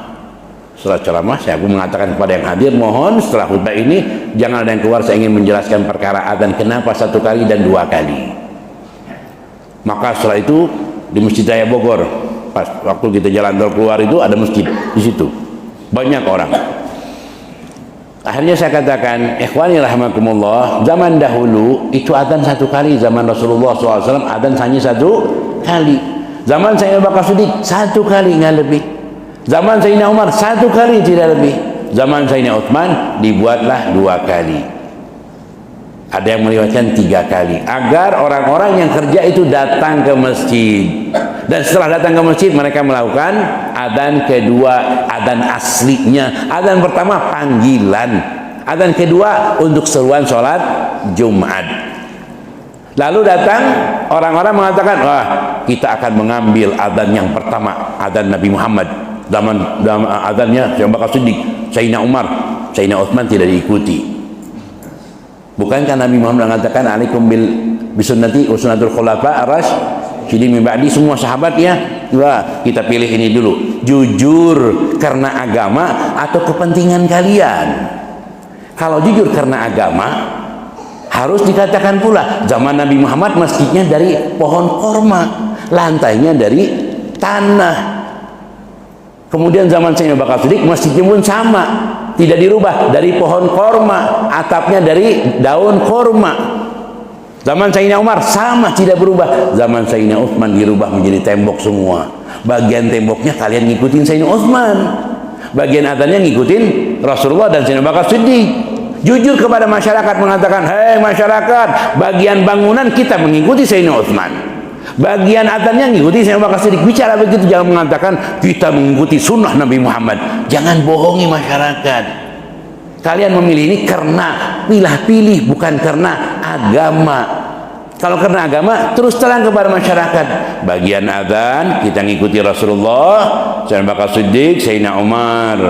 Setelah ceramah, saya pun mengatakan kepada yang hadir, mohon setelah khutbah ini jangan ada yang keluar. Saya ingin menjelaskan perkara adzan kenapa 1 kali dan 2 kali. Maka setelah itu di Masjid Raya Bogor, pas waktu kita jalan tol keluar itu ada masjid di situ. Banyak orang. Akhirnya saya katakan, ikhwani rahimakumullah, zaman dahulu itu adzan 1 kali, zaman Rasulullah SAW adzan hanya 1 kali. Zaman Sayyidina Abu Bakar Siddiq 1 kali, nggak lebih. Zaman Sayyidina Umar 1 kali, tidak lebih. Zaman Sayyidina Utsman dibuatlah 2 kali. Ada yang meriwayatkan 3 kali, agar orang-orang yang kerja itu datang ke masjid. Dan setelah datang ke masjid, mereka melakukan adzan kedua, adzan aslinya. Adzan pertama panggilan, adzan kedua untuk seruan sholat Jumat. Lalu datang orang-orang mengatakan, wah, kita akan mengambil adzan yang pertama, adzan Nabi Muhammad. Zaman adzannya Sayyidina Abu Bakar Siddiq, Sayyidina Umar, Sayyidina Utsman tidak diikuti. Bukankah Nabi Muhammad mengatakan alaikum bisunnati wa sunnatul khulafa ar-rasyidin min ba'di, semua sahabat ya, wah, kita pilih ini dulu. Jujur karena agama atau kepentingan kalian? Kalau jujur karena agama, harus dikatakan pula zaman Nabi Muhammad masjidnya dari pohon korma, lantainya dari tanah. Kemudian zaman Sayyidina Abu Bakar Siddiq masjidnya pun sama, tidak dirubah, dari pohon korma, atapnya dari daun korma. Zaman Sayyidina Umar sama, tidak berubah. Zaman Sayyidina Utsman dirubah menjadi tembok semua. Bagian temboknya kalian ngikutin Sayyidina Utsman, bagian adzannya ngikutin Rasulullah dan Sayyidina Abu Bakar Siddiq. Jujur kepada masyarakat, mengatakan, hei masyarakat, bagian bangunan kita mengikuti Sayyidina Utsman, bagian adzannya ngikuti Sayyidina Abu Bakar Siddiq. Bicara begitu, jangan mengatakan kita mengikuti sunnah Nabi Muhammad. Jangan bohongi masyarakat. Kalian memilih ini karena pilih-pilih, bukan karena agama. Kalau karena agama, terus terang kepada masyarakat. Bagian adzan kita ngikuti Rasulullah, Sayyidina Abu Bakar Siddiq, Sayyidina Umar.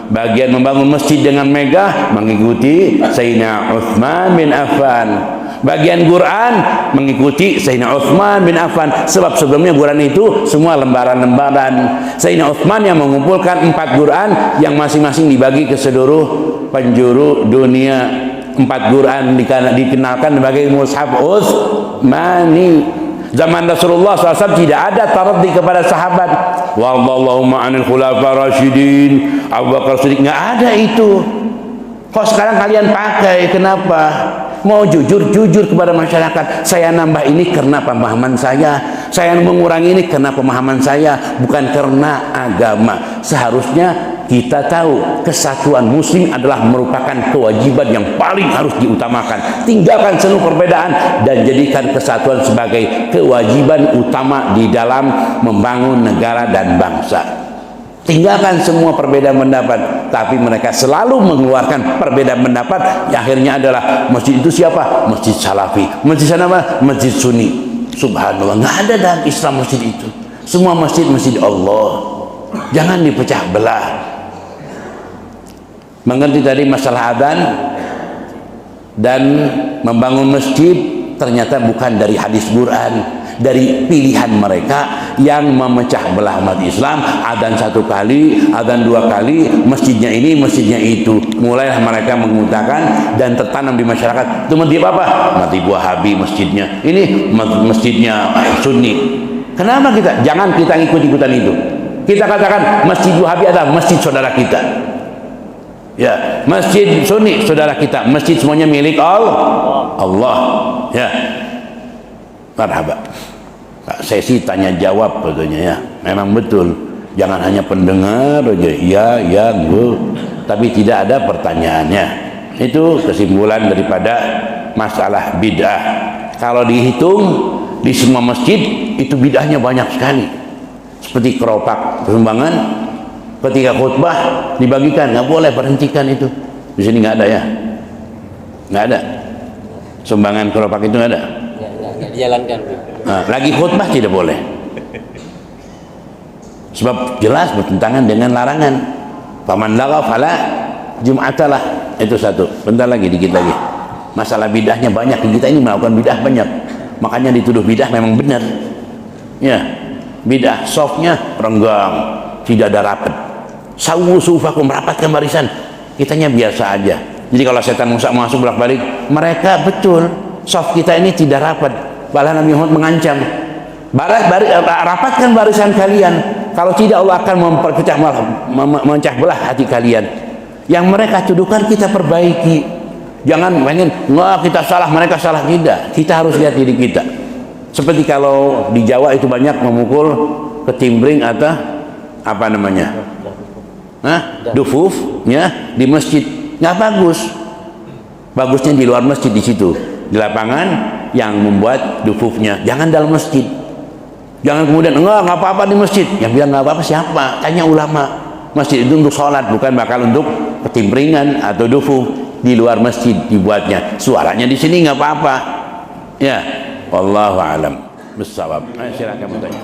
Bagian membangun masjid dengan megah mengikuti Sayyidina Utsman bin Affan. Bagian Quran mengikuti Sayyidina Utsman bin Affan, sebab sebelumnya Quran itu semua lembaran-lembaran. Sayyidina Utsman yang mengumpulkan 4 Quran yang masing-masing dibagi ke seluruh penjuru dunia. 4 Quran dikenalkan sebagai mushaf Utsmani. Zaman Rasulullah SAW tidak ada taraddi kepada sahabat. Wallahumma anil khulafa rasyidin, Abu Bakar Siddiq, nggak ada itu. Kok sekarang kalian pakai? Kenapa? Mau jujur kepada masyarakat. Saya nambah ini karena pemahaman saya mengurangi ini karena pemahaman saya, bukan karena agama. Seharusnya kita tahu kesatuan muslim adalah merupakan kewajiban yang paling harus diutamakan. Tinggalkan seluruh perbedaan dan jadikan kesatuan sebagai kewajiban utama di dalam membangun negara dan bangsa. Tinggalkan semua perbedaan pendapat, tapi mereka selalu mengeluarkan perbedaan pendapat. Akhirnya adalah masjid itu siapa? Masjid Salafi. Masjid sana apa? Masjid Sunni. Subhanallah, nggak ada dalam Islam masjid itu. Semua masjid Allah. Jangan dipecah belah. Mengerti tadi masalah adzan dan membangun masjid ternyata bukan dari hadis Quran, dari pilihan mereka yang memecah belah umat Islam. Adzan 1 kali, adzan 2 kali, masjidnya ini, masjidnya itu. Mulailah mereka mengutakan dan tertanam di masyarakat. Itu masjid apa? Masjid Wahabi masjidnya. Ini masjidnya Sunni. Kenapa kita? Jangan kita ikut-ikutan itu. Kita katakan masjid Wahabi adalah masjid saudara kita. Ya, masjid Sunni saudara kita. Masjid semuanya milik Allah. Ya. Marhaba. Sesi tanya jawab katanya ya. Memang betul. Jangan hanya pendengar aja. Ya, tapi tidak ada pertanyaannya. Itu kesimpulan daripada masalah bid'ah. Kalau dihitung di semua masjid itu bid'ahnya banyak sekali. Seperti keropak sumbangan ketika khutbah dibagikan, nggak boleh, berhentikan itu. Di sini nggak ada ya, nggak ada sumbangan keropak itu, nggak ada. Nggak dijalankan. Nah, lagi khutbah tidak boleh, sebab jelas bertentangan dengan larangan. Faman lagha fala jum'atalah. Itu satu. Bentar lagi, dikit lagi. Masalah bid'ahnya banyak. Kita ini melakukan bid'ah banyak. Makanya dituduh bid'ah memang benar. Ya, bid'ah softnya renggang, tidak ada rapat. Sawu sufakum, merapatkan barisan. Kitanya biasa aja. Jadi kalau setan Musa masuk bolak-balik, mereka betul soft kita ini tidak rapat. Bahkan Nabi Muhammad mengancam, rapatkan barisan kalian. Kalau tidak Allah akan memecah belah hati kalian. Yang mereka tuduhkan kita perbaiki. Jangan pengen, wah kita salah, mereka salah. Tidak. Kita harus lihat diri kita. Seperti kalau di Jawa itu banyak memukul ketimbring atau apa namanya? Dufufnya di masjid. Nggak bagus. Bagusnya di luar masjid, di situ. Di lapangan yang membuat dufufnya. Jangan dalam masjid. Jangan kemudian enggak apa-apa di masjid. Yang bilang nggak apa-apa siapa? Tanya ulama. Masjid itu untuk sholat, bukan bakal untuk ketimbringan atau dufuf. Di luar masjid dibuatnya. Suaranya di sini nggak apa-apa. Ya, wallahu alam bissawab. Silakan bertanya.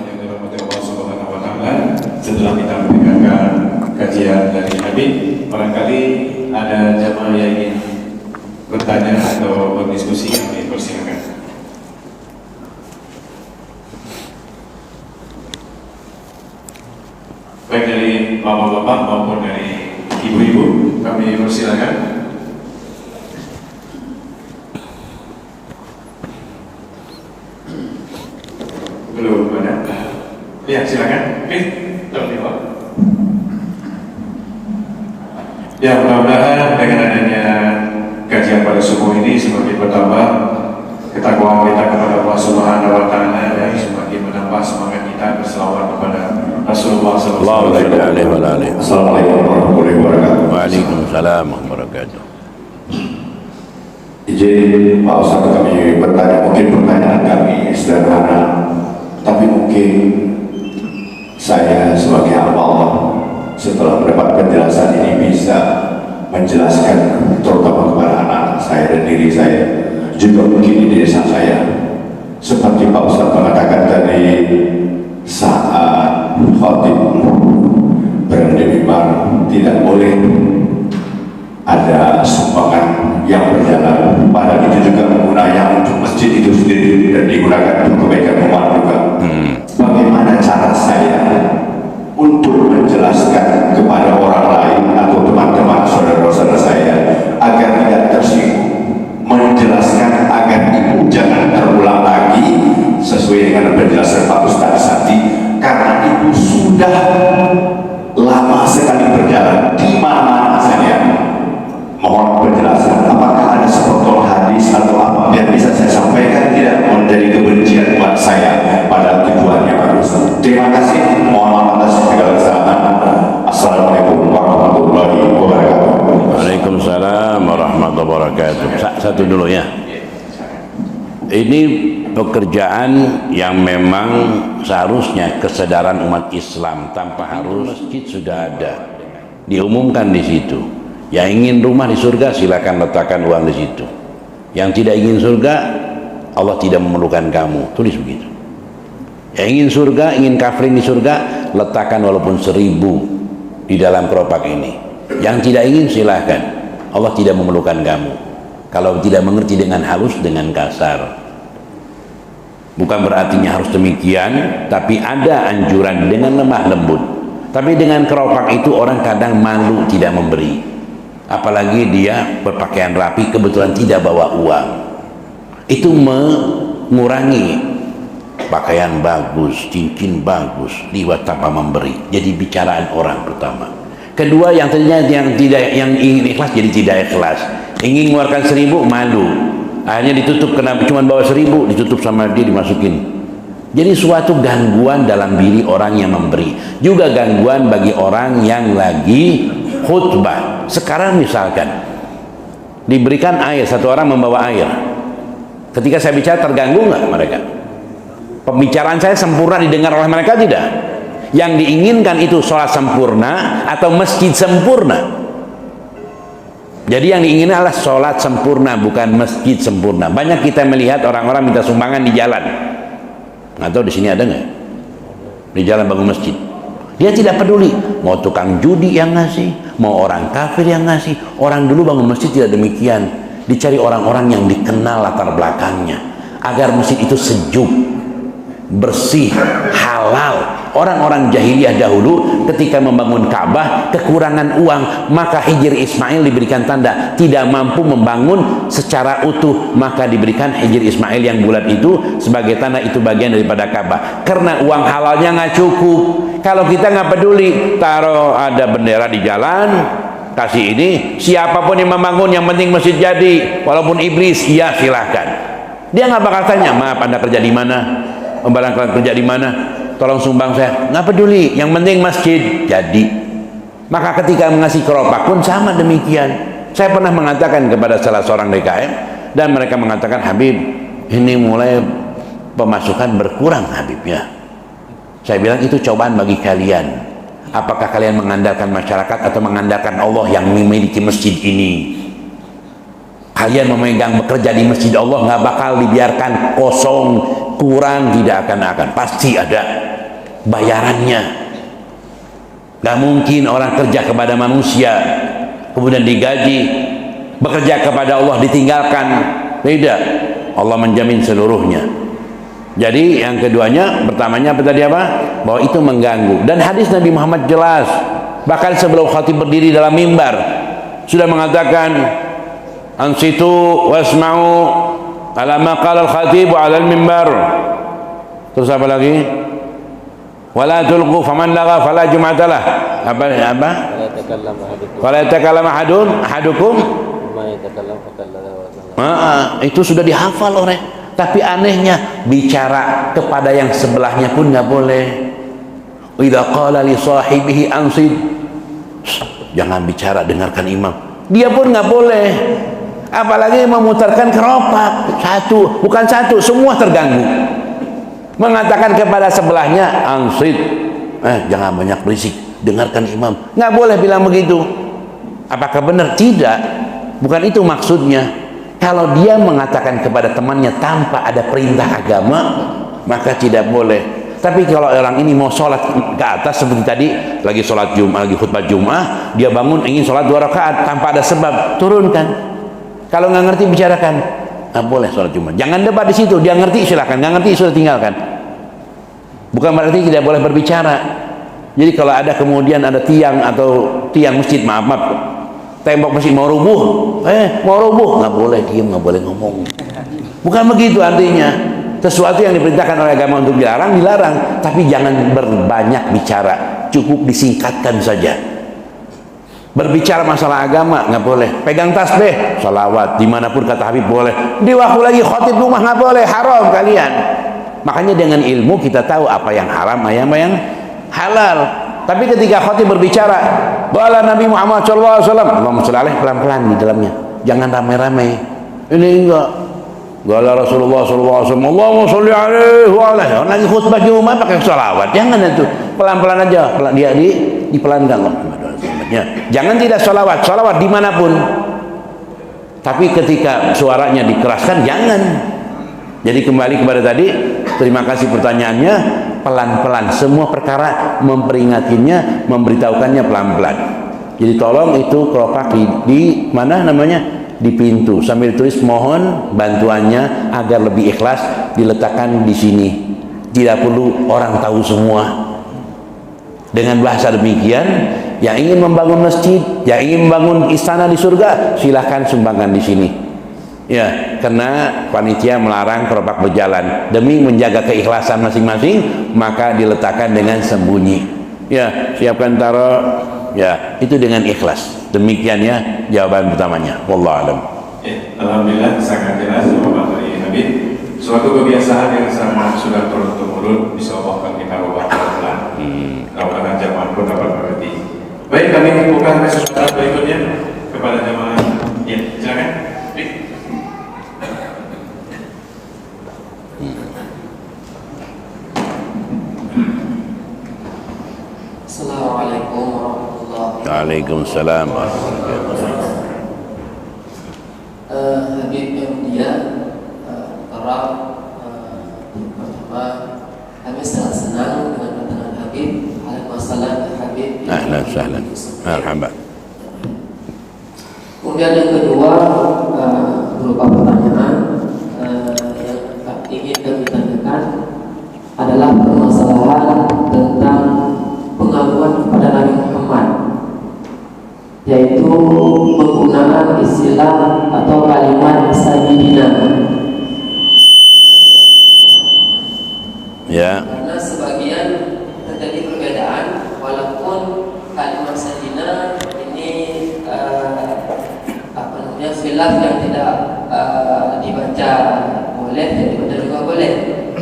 Setelah kita mendengarkan kajian dari Habib, barangkali ada jamaah yang ingin bertanya atau berdiskusi, kami persilakan. Baik dari bapak-bapak maupun dari ibu-ibu, kami persilakan. Belum ada? Ya, silakan. Ya, mudah-mudahan dengan adanya kajian pada subuh ini semakin bertambah ketakwaan kita kepada Allah Subhanahu wa Ta'ala, dan semakin menambah semangat kita berselawat kepada Rasulullah sallallahu alaihi wasallam. Assalamualaikum warahmatullahi wabarakatuh. Waalaikumsalam warahmatullahi wabarakatuh. Izin Pak Ustaz kami bertanya, mungkin pertanyaan kami sederhana, tapi mungkin saya sebagai hamba Allah setelah mendapat penjelasan ini bisa menjelaskan terutama kepada anak-anak saya dan diri saya, juga mungkin di desa saya. Seperti Pak Ustaz mengatakan tadi, saat khatib berada di mimbar tidak boleh ada sumbangan yang berjalan, padahal itu juga menggunakan untuk masjid itu sendiri dan digunakan untuk kebaikan umat juga. Bagaimana cara saya untuk menjelaskan kepada orang lain atau teman-teman saudara-saudara saya agar tidak tersinggung, menjelaskan agar itu jangan terulang lagi sesuai dengan penjelasan Pak Ustaz tadi, karena itu sudah lama sekali berjalan di mana-mana saja. Mohon penjelasan, apakah ada sepotong hadis atau apa yang bisa saya sampaikan tidak menjadi kebencian buat saya, pada tujuannya bagus. Terima kasih, mohon maaf atas segala kesalahan. Assalamualaikum warahmatullahi wabarakatuh. Waalaikumsalam warahmatullahi wabarakatuh. Satu dulu ya. Ini pekerjaan yang memang seharusnya kesadaran umat Islam tanpa harus masjid sudah ada, diumumkan di situ. Yang ingin rumah di surga silakan letakkan uang di situ. Yang tidak ingin surga, Allah tidak memerlukan kamu, tulis begitu. Yang ingin surga, ingin kafling di surga, letakkan walaupun 1000 di dalam keropak ini. Yang tidak ingin silahkan, Allah tidak memerlukan kamu. Kalau tidak mengerti dengan halus, dengan kasar. Bukan berartinya harus demikian, tapi ada anjuran dengan lemah lembut. Tapi dengan keropak itu orang kadang malu tidak memberi. Apalagi dia berpakaian rapi, kebetulan tidak bawa uang. Itu mengurangi pakaian bagus, cincin bagus, liwat tanpa memberi. Jadi bicaraan orang pertama. Kedua, yang tadinya yang ingin ikhlas jadi tidak ikhlas. Ingin mengeluarkan 1000 malu. Akhirnya ditutup, kenapa cuma bawa 1000, ditutup sama dia, dimasukin. Jadi suatu gangguan dalam diri orang yang memberi. Juga gangguan bagi orang yang lagi khutbah. Sekarang misalkan diberikan air, satu orang membawa air. Ketika saya bicara terganggu nggak mereka? Pembicaraan saya sempurna didengar oleh mereka tidak? Yang diinginkan itu sholat sempurna atau masjid sempurna? Jadi yang diinginkan adalah sholat sempurna, bukan masjid sempurna. Banyak kita melihat orang-orang minta sumbangan di jalan. Nggak tahu di sini ada nggak? Di jalan bangun masjid. Dia tidak peduli mau tukang judi yang ngasih, mau orang kafir yang ngasih. Orang dulu bangun masjid tidak demikian. Dicari orang-orang yang dikenal latar belakangnya, agar masjid itu sejuk, bersih, halal. Orang-orang jahiliyah dahulu ketika membangun Ka'bah kekurangan uang, maka Hijr Ismail diberikan tanda tidak mampu membangun secara utuh, maka diberikan Hijr Ismail yang bulat itu sebagai tanda itu bagian daripada Ka'bah. Karena uang halalnya nggak cukup. Kalau kita nggak peduli, taruh ada bendera di jalan, kasih ini, siapapun yang membangun yang penting masjid jadi, walaupun iblis, iya silahkan. Dia nggak bakal tanya, maaf Anda kerja di mana, barang kalian kerja di mana, tolong sumbang saya, nggak peduli, yang penting masjid jadi. Maka ketika mengasih keropak pun sama demikian. Saya pernah mengatakan kepada salah seorang DKM, dan mereka mengatakan, Habib, ini mulai pemasukan berkurang Habib ya. Saya bilang itu cobaan bagi kalian. Apakah kalian mengandalkan masyarakat atau mengandalkan Allah yang memiliki masjid ini? Kalian memegang bekerja di masjid Allah, nggak bakal dibiarkan kosong, kurang, tidak akan pasti ada bayarannya. Nggak mungkin orang kerja kepada manusia kemudian digaji, bekerja kepada Allah ditinggalkan. Tidak, Allah menjamin seluruhnya. Jadi yang keduanya, pertamanya apa tadi apa? Bahwa itu mengganggu. Dan hadis Nabi Muhammad jelas, bahkan sebelum khatib berdiri dalam mimbar sudah mengatakan, ansitu wasma'u ala ma qala al-khatib 'ala al-mimbar. Terus apa lagi? Wala tulqu faman lagha fala jum'atalah. Apa? Wala yatakallam ahadukum. Itu sudah dihafal oleh. Tapi anehnya bicara kepada yang sebelahnya pun nggak boleh. Idza qala li sahibihi ansid, jangan bicara, dengarkan imam. Dia pun nggak boleh. Apalagi memutarkan keropak bukan satu, semua terganggu. Mengatakan kepada sebelahnya ansid, jangan banyak berisik, dengarkan imam. Nggak boleh bilang begitu. Apakah benar? Tidak. Bukan itu maksudnya. Kalau dia mengatakan kepada temannya tanpa ada perintah agama, maka tidak boleh. Tapi kalau orang ini mau sholat ke atas seperti tadi, lagi sholat Jumat, lagi khutbah Jumat, dia bangun ingin sholat 2 rakaat tanpa ada sebab, turunkan. Kalau nggak ngerti bicarakan, nggak boleh sholat Jumat. Jangan debat di situ. Dia ngerti silakan, nggak ngerti sudah tinggalkan. Bukan berarti tidak boleh berbicara. Jadi kalau ada kemudian ada tiang atau tiang masjid, maaf, tembok masjid mau rubuh, nggak boleh diem, nggak boleh ngomong. Bukan begitu artinya. Sesuatu yang diperintahkan oleh agama untuk dilarang, tapi jangan berbanyak bicara, cukup disingkatkan saja. Berbicara masalah agama nggak boleh. Pegang tasbih, salawat, dimanapun kata Habib boleh. Di waktu lagi khotib rumah nggak boleh, haram kalian. Makanya dengan ilmu kita tahu apa yang haram, apa yang halal. Tapi ketika khotib berbicara, bala Nabi Muhammad SAW, Allahumma sholli alaihi, pelan-pelan di dalamnya, jangan rame-rame. Ini enggak, Qala Rasulullah sallallahu alaihi wasallam, Allahumma sholli alaihi wa ala. Orang lagi khutbah Jumat pakai selawat. Jangan itu. Pelan-pelan aja. Dia dipelankan loh. Ya. Jangan tidak selawat. Selawat dimanapun. Tapi ketika suaranya dikeraskan, jangan. Jadi kembali kepada tadi, terima kasih pertanyaannya. Pelan-pelan. Semua perkara memperingatinya, memberitahukannya pelan-pelan. Jadi tolong itu keropak di mana namanya? Di pintu sambil tulis mohon bantuannya agar lebih ikhlas, diletakkan di sini. Tidak perlu orang tahu semua. Dengan bahasa demikian, yang ingin membangun masjid, yang ingin membangun istana di surga, silahkan sumbangkan di sini. Ya, karena panitia melarang keropak berjalan demi menjaga keikhlasan masing-masing, maka diletakkan dengan sembunyi. Ya, siapkan taruh. Ya, itu dengan ikhlas. Demikian ya jawaban pertamanya. Wallahu a'lam. Alhamdulillah sangat jelas jawaban dari Habib. Suatu kebiasaan yang sama sudah turun-temurun, bisa Allah kita ubah pelan-pelan. Mudah-mudahan jamaah pun dapat mengerti. Baik, kami buka kesempatan berikutnya kepada jamaah. Ya, silakan. Assalamualaikum warahmatullahi wabarakatuh. Waalaikumsalam warahmatullahi wabarakatuh. Habib yang mulia, para pertama, kami sangat senang dengan kedatangan Habib. Waalaikumsalam Habib. Ahlan sahlan. Marhaban. Kemudian yang kedua berupa pertanyaan yang ingin kami tanyakan adalah permasalahan tentang pengakuan kepada Nabi Muhammad, yaitu penggunaan istilah atau kalimat sayyidina. Ya. Karena sebagian terjadi perbedaan, walaupun kalimat sayyidina ini khilaf yang tidak dibaca boleh, dan dibaca juga boleh.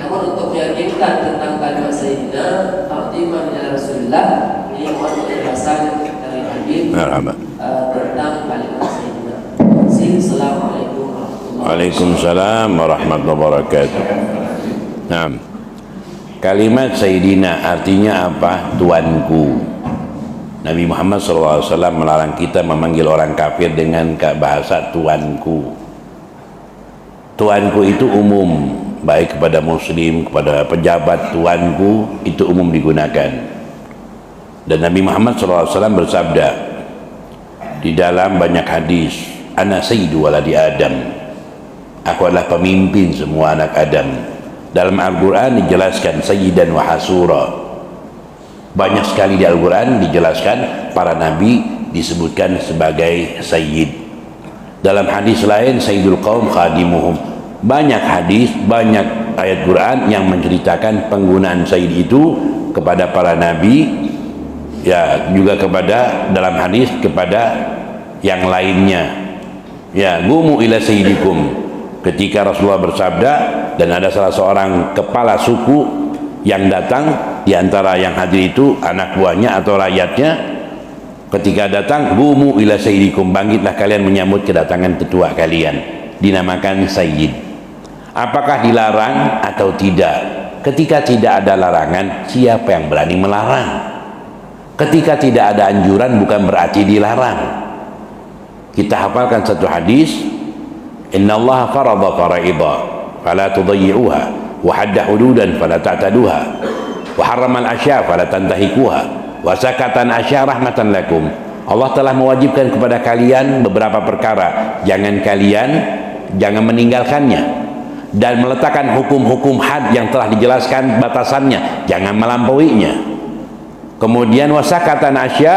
Namun untuk meyakinkan tentang kalimat sayyidina ta'ziman ila Rasulullah, ini mohon penjelasan dari Habib tentang kalimat sayyidina. Assalamualaikum warahmatullahi wabarakatuh. Waalaikumsalam warahmatullahi wabarakatuh. Nah, kalimat sayyidina artinya apa? Tuanku. Nabi Muhammad SAW melarang kita memanggil orang kafir dengan bahasa tuanku. Tuanku itu umum, baik kepada muslim, kepada pejabat. Tuanku itu umum digunakan. Dan Nabi Muhammad SAW bersabda di dalam banyak hadis, ana sayyidu waladi Adam, aku adalah pemimpin semua anak Adam. Dalam Al-Quran dijelaskan sayyidan wa hasura. Banyak sekali di Al-Quran dijelaskan para nabi disebutkan sebagai sayyid. Dalam hadis lain sayyidul qaum khadimuhum. Banyak hadis, banyak ayat Quran yang menceritakan penggunaan sayyid itu kepada para nabi, ya juga kepada dalam hadis kepada yang lainnya. Ya, gumu ila sayyidikum. Ketika Rasulullah bersabda dan ada salah seorang kepala suku yang datang, di antara yang hadir itu anak buahnya atau rakyatnya, ketika datang, gumu ila sayyidikum, bangkitlah kalian menyambut kedatangan tetua kalian, dinamakan sayyid. Apakah dilarang atau tidak? Ketika tidak ada larangan, siapa yang berani melarang? Ketika tidak ada anjuran, bukan berarti dilarang. Kita hafalkan satu hadis, innallaha farada faraida fala tudayyi'uha wa hadda hududan fala ta'taduha wa harramal asya fala tantahikuha wa sakatan asya rahmatan lakum. Allah telah mewajibkan kepada kalian beberapa perkara, jangan meninggalkannya, dan meletakkan hukum-hukum had yang telah dijelaskan batasannya, jangan melampauinya. Kemudian wasakatan asya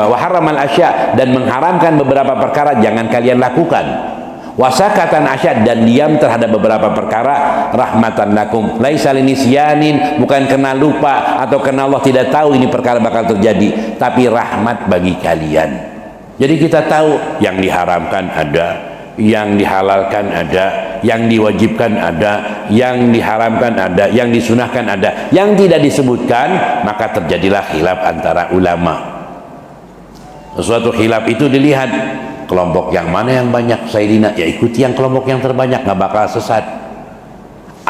wa harramal asya, dan mengharamkan beberapa perkara jangan kalian lakukan. Wasakatan asyad, dan diam terhadap beberapa perkara, rahmatan lakum, laisa linisyanin, bukan karena lupa atau karena Allah tidak tahu ini perkara bakal terjadi, tapi rahmat bagi kalian. Jadi kita tahu yang diharamkan ada, yang dihalalkan ada, yang diwajibkan ada, yang diharamkan ada, yang disunahkan ada, yang tidak disebutkan, maka terjadilah khilaf antara ulama. Suatu khilaf itu dilihat, kelompok yang mana yang banyak Sayyidina, ya ikuti yang kelompok yang terbanyak, nggak bakal sesat.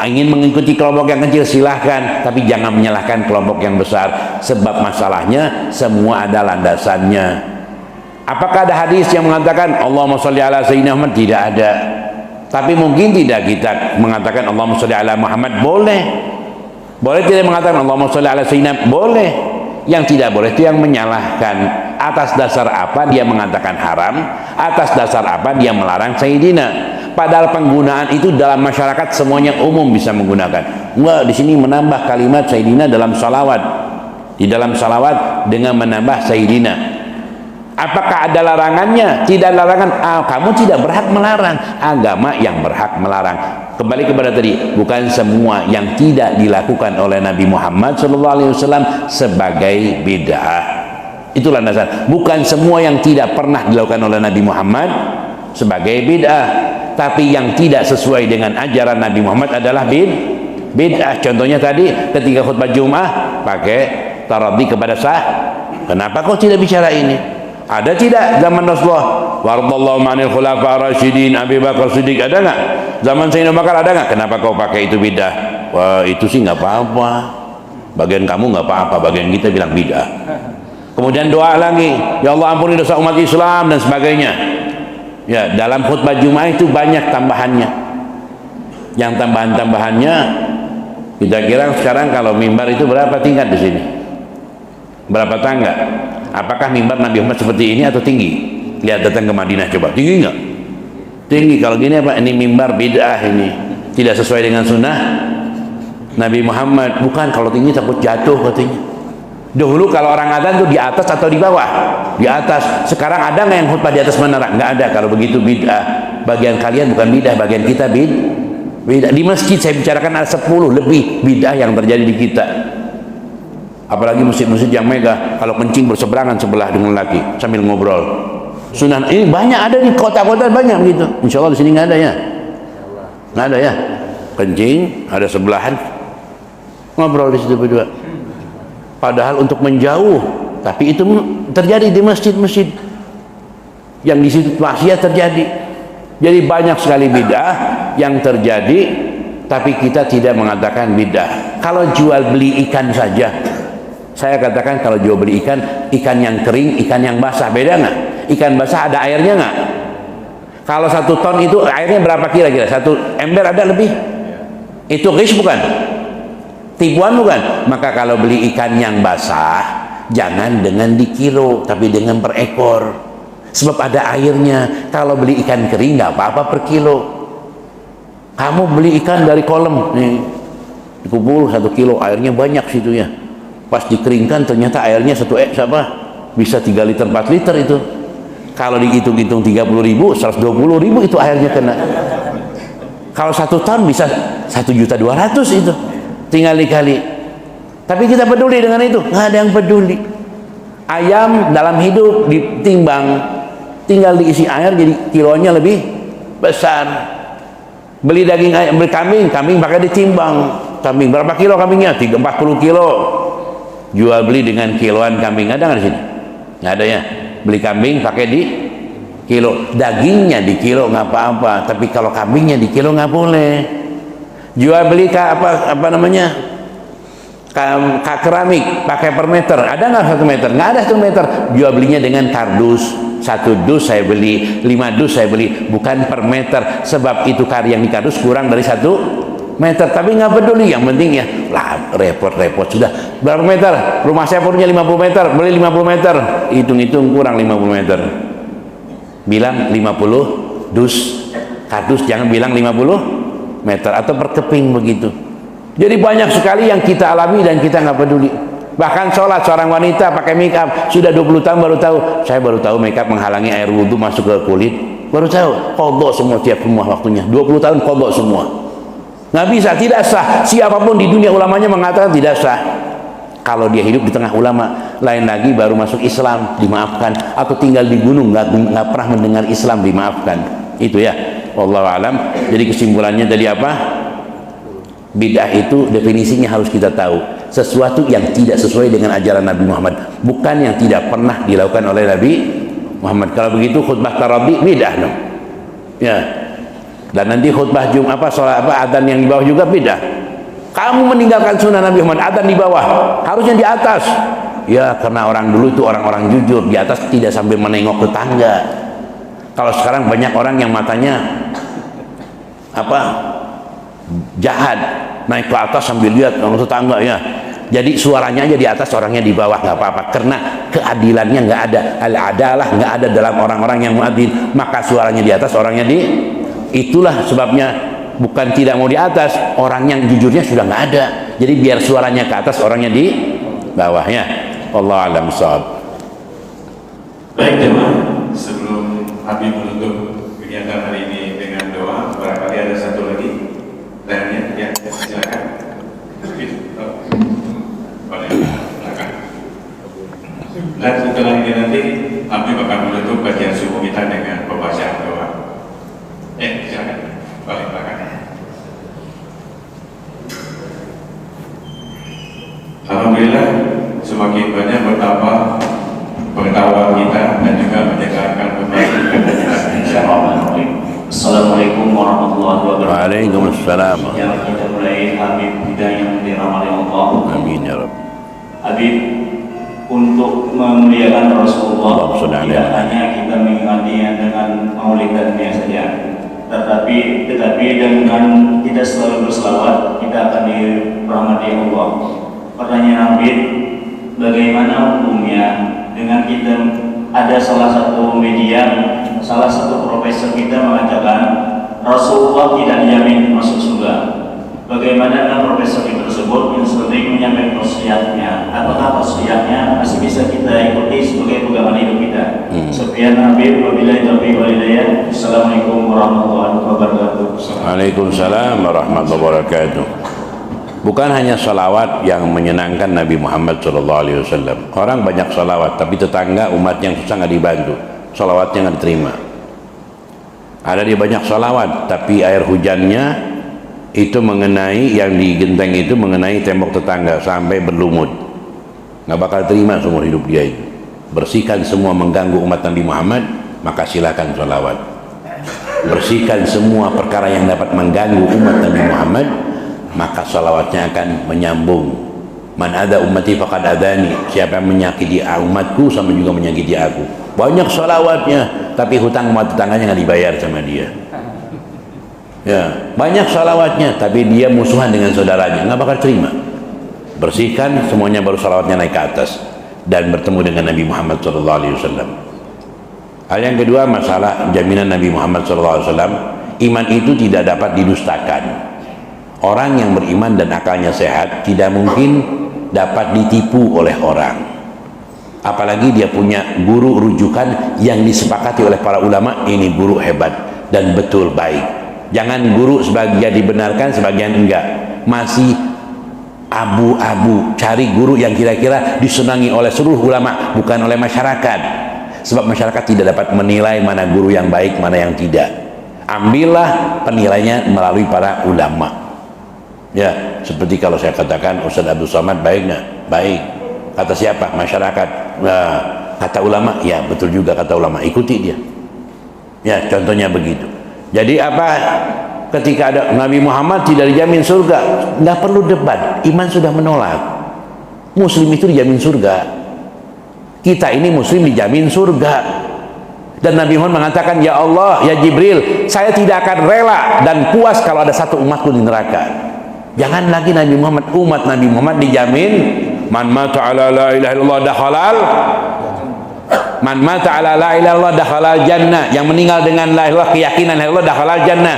Ingin mengikuti kelompok yang kecil silahkan, tapi jangan menyalahkan kelompok yang besar, sebab masalahnya semua ada landasannya. Apakah ada hadis yang mengatakan Allahumma sholli ala Sayyidina Muhammad? Tidak ada. Tapi mungkin tidak kita mengatakan Allahumma sholli ala Muhammad? Boleh. Boleh tidak mengatakan Allahumma sholli ala Sayyidina? Boleh. Yang tidak boleh itu yang menyalahkan. Atas dasar apa dia mengatakan haram? Atas dasar apa dia melarang Sayyidina? Padahal penggunaan itu dalam masyarakat semuanya umum bisa menggunakan. Enggak, di sini menambah kalimat Sayyidina dalam salawat. Di dalam salawat dengan menambah Sayyidina. Apakah ada larangannya? Tidak larangan. Kamu tidak berhak melarang. Agama yang berhak melarang. Kembali kepada tadi, bukan semua yang tidak dilakukan oleh Nabi Muhammad SAW sebagai bid'ah. Itulah landasan. Bukan semua yang tidak pernah dilakukan oleh Nabi Muhammad sebagai bid'ah, tapi yang tidak sesuai dengan ajaran Nabi Muhammad adalah bid'ah. Contohnya tadi ketika khutbah Jumat pakai taradhi kepada sah. Kenapa kau tidak bicara ini? Ada tidak zaman Rasulullah? Wardallahu ma'anil khulafa rasyidin Abi Bakar Siddiq, ada nggak? Zaman Sayyidina Bakar ada nggak? Kenapa kau pakai itu bid'ah? Wah, itu sih nggak apa-apa. Bagian kamu nggak apa-apa, bagian kita bilang bid'ah. Kemudian doa lagi, ya Allah ampuni dosa umat Islam dan sebagainya. Ya, dalam khutbah Jumat itu banyak tambahannya. Yang tambahan-tambahannya kita kira sekarang kalau mimbar itu berapa tingkat di sini? Berapa tangga? Apakah mimbar Nabi Muhammad seperti ini atau tinggi? Lihat datang ke Madinah coba, tinggi nggak? Tinggi. Kalau gini apa? Ini mimbar bid'ah, ini tidak sesuai dengan sunnah Nabi Muhammad. Bukan, kalau tinggi takut jatuh katanya. Dahulu kalau orang adzan tuh di atas atau di bawah? Di atas. Sekarang ada nggak yang khutbah di atas menara? Nggak ada. Kalau begitu bid'ah. Bagian kalian bukan bid'ah, bagian kita bid'ah. Di masjid saya bicarakan ada 10 lebih bid'ah yang terjadi di kita. Apalagi masjid-masjid yang megah, kalau kencing berseberangan sebelah dengan laki sambil ngobrol. Sunnah ini banyak ada di kota-kota, banyak begitu. Insya Allah di sini nggak ada ya? Nggak ada ya? Kencing ada sebelahan, ngobrol di situ berdua. Padahal untuk menjauh, tapi itu terjadi di masjid-masjid yang di situ maksiat terjadi. Jadi banyak sekali bid'ah yang terjadi, tapi kita tidak mengatakan bid'ah. Kalau jual beli ikan saja, saya katakan kalau jual beli ikan yang kering, ikan yang basah, beda nggak? Ikan basah ada airnya nggak? Kalau 1 ton itu airnya berapa kira-kira? 1 ember ada lebih? Itu ghish bukan? Tipuan bukan? Maka kalau beli ikan yang basah, jangan dengan dikilo, tapi dengan per ekor. Sebab ada airnya. Kalau beli ikan kering nggak apa-apa per kilo. Kamu beli ikan dari kolam, nih, dikumpul 1 kilo, airnya banyak situ ya. Pas dikeringkan ternyata airnya bisa 3 liter 4 liter itu. Kalau dihitung-hitung 30.000, 120.000 itu airnya kena. Kalau 1 ton bisa 1.200.000 itu, tinggal dikali. Tapi kita peduli dengan itu? Nggak ada yang peduli. Ayam dalam hidup ditimbang, tinggal diisi air jadi kilonya lebih besar. Beli daging ayam, beli kambing pakai ditimbang. Kambing berapa kilo kambingnya? 40 kilo. Jual beli dengan kiloan kambing, ada nggak di sini? Nggak ada ya. Beli kambing pakai di kilo, dagingnya di kilo nggak apa-apa, tapi kalau kambingnya di kilo nggak boleh. Jual beli keramik pakai per meter, ada nggak 1 meter? Nggak ada 1 meter. Jual belinya dengan kardus, 1 dus saya beli, 5 dus saya beli, bukan per meter. Sebab itu yang di kardus kurang dari 1 meter, tapi nggak peduli. Yang penting ya lah, repot-repot sudah. Berapa meter? Rumah saya punya 50 meter, beli 50 meter, hitung-hitung kurang 50 meter, bilang 50 dus kardus, jangan bilang 50 meter atau per keping begitu. Jadi banyak sekali yang kita alami dan kita nggak peduli. Bahkan sholat, seorang wanita pakai make up sudah 20 tahun baru tahu. Saya baru tahu make up menghalangi air wudhu masuk ke kulit, baru tahu. Qadha semua tiap rumah waktunya, 20 tahun qadha semua. Nggak bisa, tidak sah. Siapapun di dunia ulamanya mengatakan tidak sah. Kalau dia hidup di tengah ulama, lain lagi baru masuk Islam dimaafkan, atau tinggal di gunung nggak pernah mendengar Islam dimaafkan. Itu ya, wallahu alam. Jadi kesimpulannya tadi apa? Bid'ah itu definisinya harus kita tahu, sesuatu yang tidak sesuai dengan ajaran Nabi Muhammad, bukan yang tidak pernah dilakukan oleh Nabi Muhammad. Kalau begitu khutbah tarawih bid'ah dong. Ya. Dan nanti khutbah sholat adzan yang di bawah juga bid'ah. Kamu meninggalkan sunnah Nabi Muhammad, adzan di bawah, harusnya di atas. Ya, karena orang dulu itu orang-orang jujur, di atas tidak sambil menengok tetangga. Kalau sekarang banyak orang yang matanya jahat, naik ke atas sambil lihat orang tetangga ya. Jadi suaranya aja di atas, orangnya di bawah, nggak apa-apa. Karena keadilannya nggak ada, al-adalah nggak ada dalam orang-orang yang muadzin. Maka suaranya di atas, orangnya di. Itulah sebabnya bukan tidak mau di atas, orang yang jujurnya sudah nggak ada. Jadi biar suaranya ke atas, orangnya di bawahnya. Allah alam shawab. Baik teman, sebelum Habib menutup kegiatan hari ini dengan doa, barangkali ada satu lagi tanya, ya silakan. Dan setelah ini nanti Habib akan menutup kajian subuh kita dengan pembacaan doa. Silakan. Balik belakang. Alhamdulillah, semakin banyak bertambah pengetahuan kita dan juga menyegarkan kembali Assalamualaikum warahmatullahi wabarakatuh. Waalaikumsalam. Yang kita mulai Habib Hidayah yang dirahmati Allah. Amin ya Rabb. Habib, untuk memuliakan Rasulullah Allahumma tidak hanya kita mengingatinya dengan maulid dan saja, tetapi dengan kita selalu berselawat kita akan dirahmati Allah. Pertanyaan Habib, bagaimana hukumnya dengan kita ada salah satu media, salah satu profesor kita mengatakan Rasulullah tidak dijamin masuk surga. Bagaimana dengan profesor itu tersebut yang sering menyampaikan wasiatnya? Apakah wasiatnya masih bisa kita ikuti sebagai pegangan hidup kita? Sekian Habib, wabillahi taufiq wal hidayah. Assalamualaikum warahmatullahi wabarakatuh. Waalaikumsalam warahmatullahi wabarakatuh. Bukan hanya salawat yang menyenangkan Nabi Muhammad SAW. Orang banyak salawat, tapi tetangga umat yang susah nggak dibantu, salawatnya nggak diterima. Ada dia banyak salawat, tapi air hujannya itu mengenai yang di genteng itu mengenai tembok tetangga sampai berlumut, nggak bakal terima seumur hidup dia itu. Bersihkan semua mengganggu umat Nabi Muhammad, maka silakan salawat. Bersihkan semua perkara yang dapat mengganggu umat Nabi Muhammad, maka salawatnya akan menyambung. Man ada ummati faqad adani, siapa yang menyakiti umatku sama juga menyakiti aku. Banyak salawatnya, tapi hutang umat tetangganya nggak dibayar sama dia. Ya, banyak salawatnya, tapi dia musuhan dengan saudaranya, nggak bakal terima. Bersihkan semuanya, baru salawatnya naik ke atas dan bertemu dengan Nabi Muhammad SAW. Hal yang kedua, masalah jaminan Nabi Muhammad SAW. Iman itu tidak dapat didustakan. Orang yang beriman dan akalnya sehat tidak mungkin dapat ditipu oleh orang. Apalagi dia punya guru rujukan yang disepakati oleh para ulama, ini guru hebat dan betul baik. Jangan guru sebagian dibenarkan, sebagian enggak. Masih abu-abu. Cari guru yang kira-kira disenangi oleh seluruh ulama, bukan oleh masyarakat. Sebab masyarakat tidak dapat menilai mana guru yang baik, mana yang tidak. Ambillah penilainya melalui para ulama. Ya, seperti kalau saya katakan Ustaz Abdul Somad baik nggak? Baik. Kata siapa? Masyarakat. Nah, kata ulama, ya betul juga kata ulama. Ikuti dia. Ya, contohnya begitu. Jadi apa? Ketika ada Nabi Muhammad tidak dijamin surga, nggak perlu debat. Iman sudah menolak. Muslim itu dijamin surga. Kita ini Muslim dijamin surga. Dan Nabi Muhammad mengatakan, ya Allah, ya Jibril, saya tidak akan rela dan puas kalau ada satu umatku di neraka. Jangan lagi Nabi Muhammad, umat Nabi Muhammad dijamin man mata ala la ilaha illallah dakhalal, man mata ala la ilaha illallah dakhalal jannah, yang meninggal dengan la ilaha keyakinan la ilaha dakhalal jannah.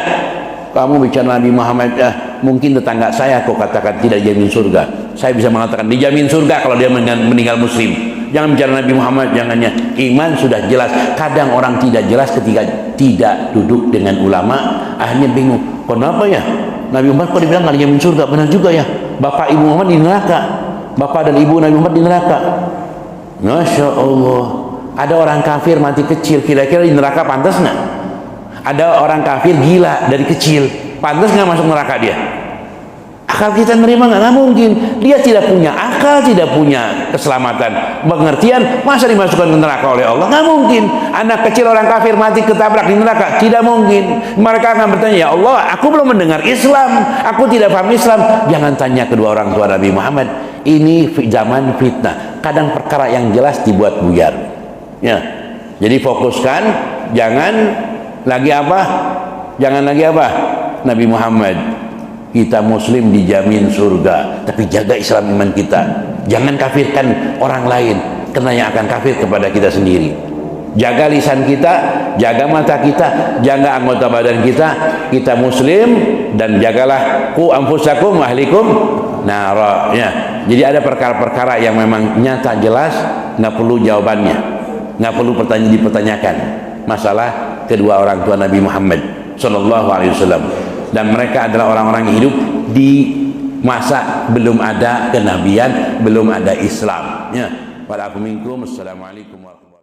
Kamu bicara Nabi Muhammad, mungkin tetangga saya kok katakan tidak dijamin surga. Saya bisa mengatakan dijamin surga kalau dia meninggal muslim. Jangan bicara Nabi Muhammad, jangannya. Iman sudah jelas. Kadang orang tidak jelas ketika tidak duduk dengan ulama, akhirnya bingung. Kenapa ya? Nabi Muhammad kok dibilang nggak dijamin surga? Benar juga ya. Bapak ibu Muhammad di neraka. Bapak dan ibu Nabi Muhammad di neraka. Masya Allah. Ada orang kafir mati kecil, kira-kira di neraka pantas nggak? Ada orang kafir gila dari kecil, pantas nggak masuk neraka dia? Akal kita nerima nggak mungkin. Dia tidak punya akal, tidak punya keselamatan, pengertian. Masa dimasukkan ke neraka oleh Allah? Nggak mungkin. Anak kecil orang kafir mati ketabrak di neraka, tidak mungkin. Mereka akan bertanya, ya Allah, aku belum mendengar Islam, aku tidak paham Islam. Jangan tanya kedua orang tua Nabi Muhammad. Ini zaman fitnah. Kadang perkara yang jelas dibuat buyar. Ya, jadi fokuskan. Jangan lagi apa? Nabi Muhammad, kita muslim dijamin surga, tapi jaga Islam iman kita. Jangan kafirkan orang lain, karena yang akan kafir kepada kita sendiri. Jaga lisan kita, jaga mata kita, jaga anggota badan kita. Kita muslim, dan jagalah ku anfusakum wa ahlikum nara. Ya. Jadi ada perkara-perkara yang memang nyata jelas, nggak perlu jawabannya, nggak perlu dipertanyakan. Masalah kedua orang tua Nabi Muhammad Sallallahu Alaihi Wasallam, dan mereka adalah orang-orang yang hidup di masa belum ada kenabian, belum ada Islam. Ya. Assalamualaikum warahmatullahi wabarakatuh.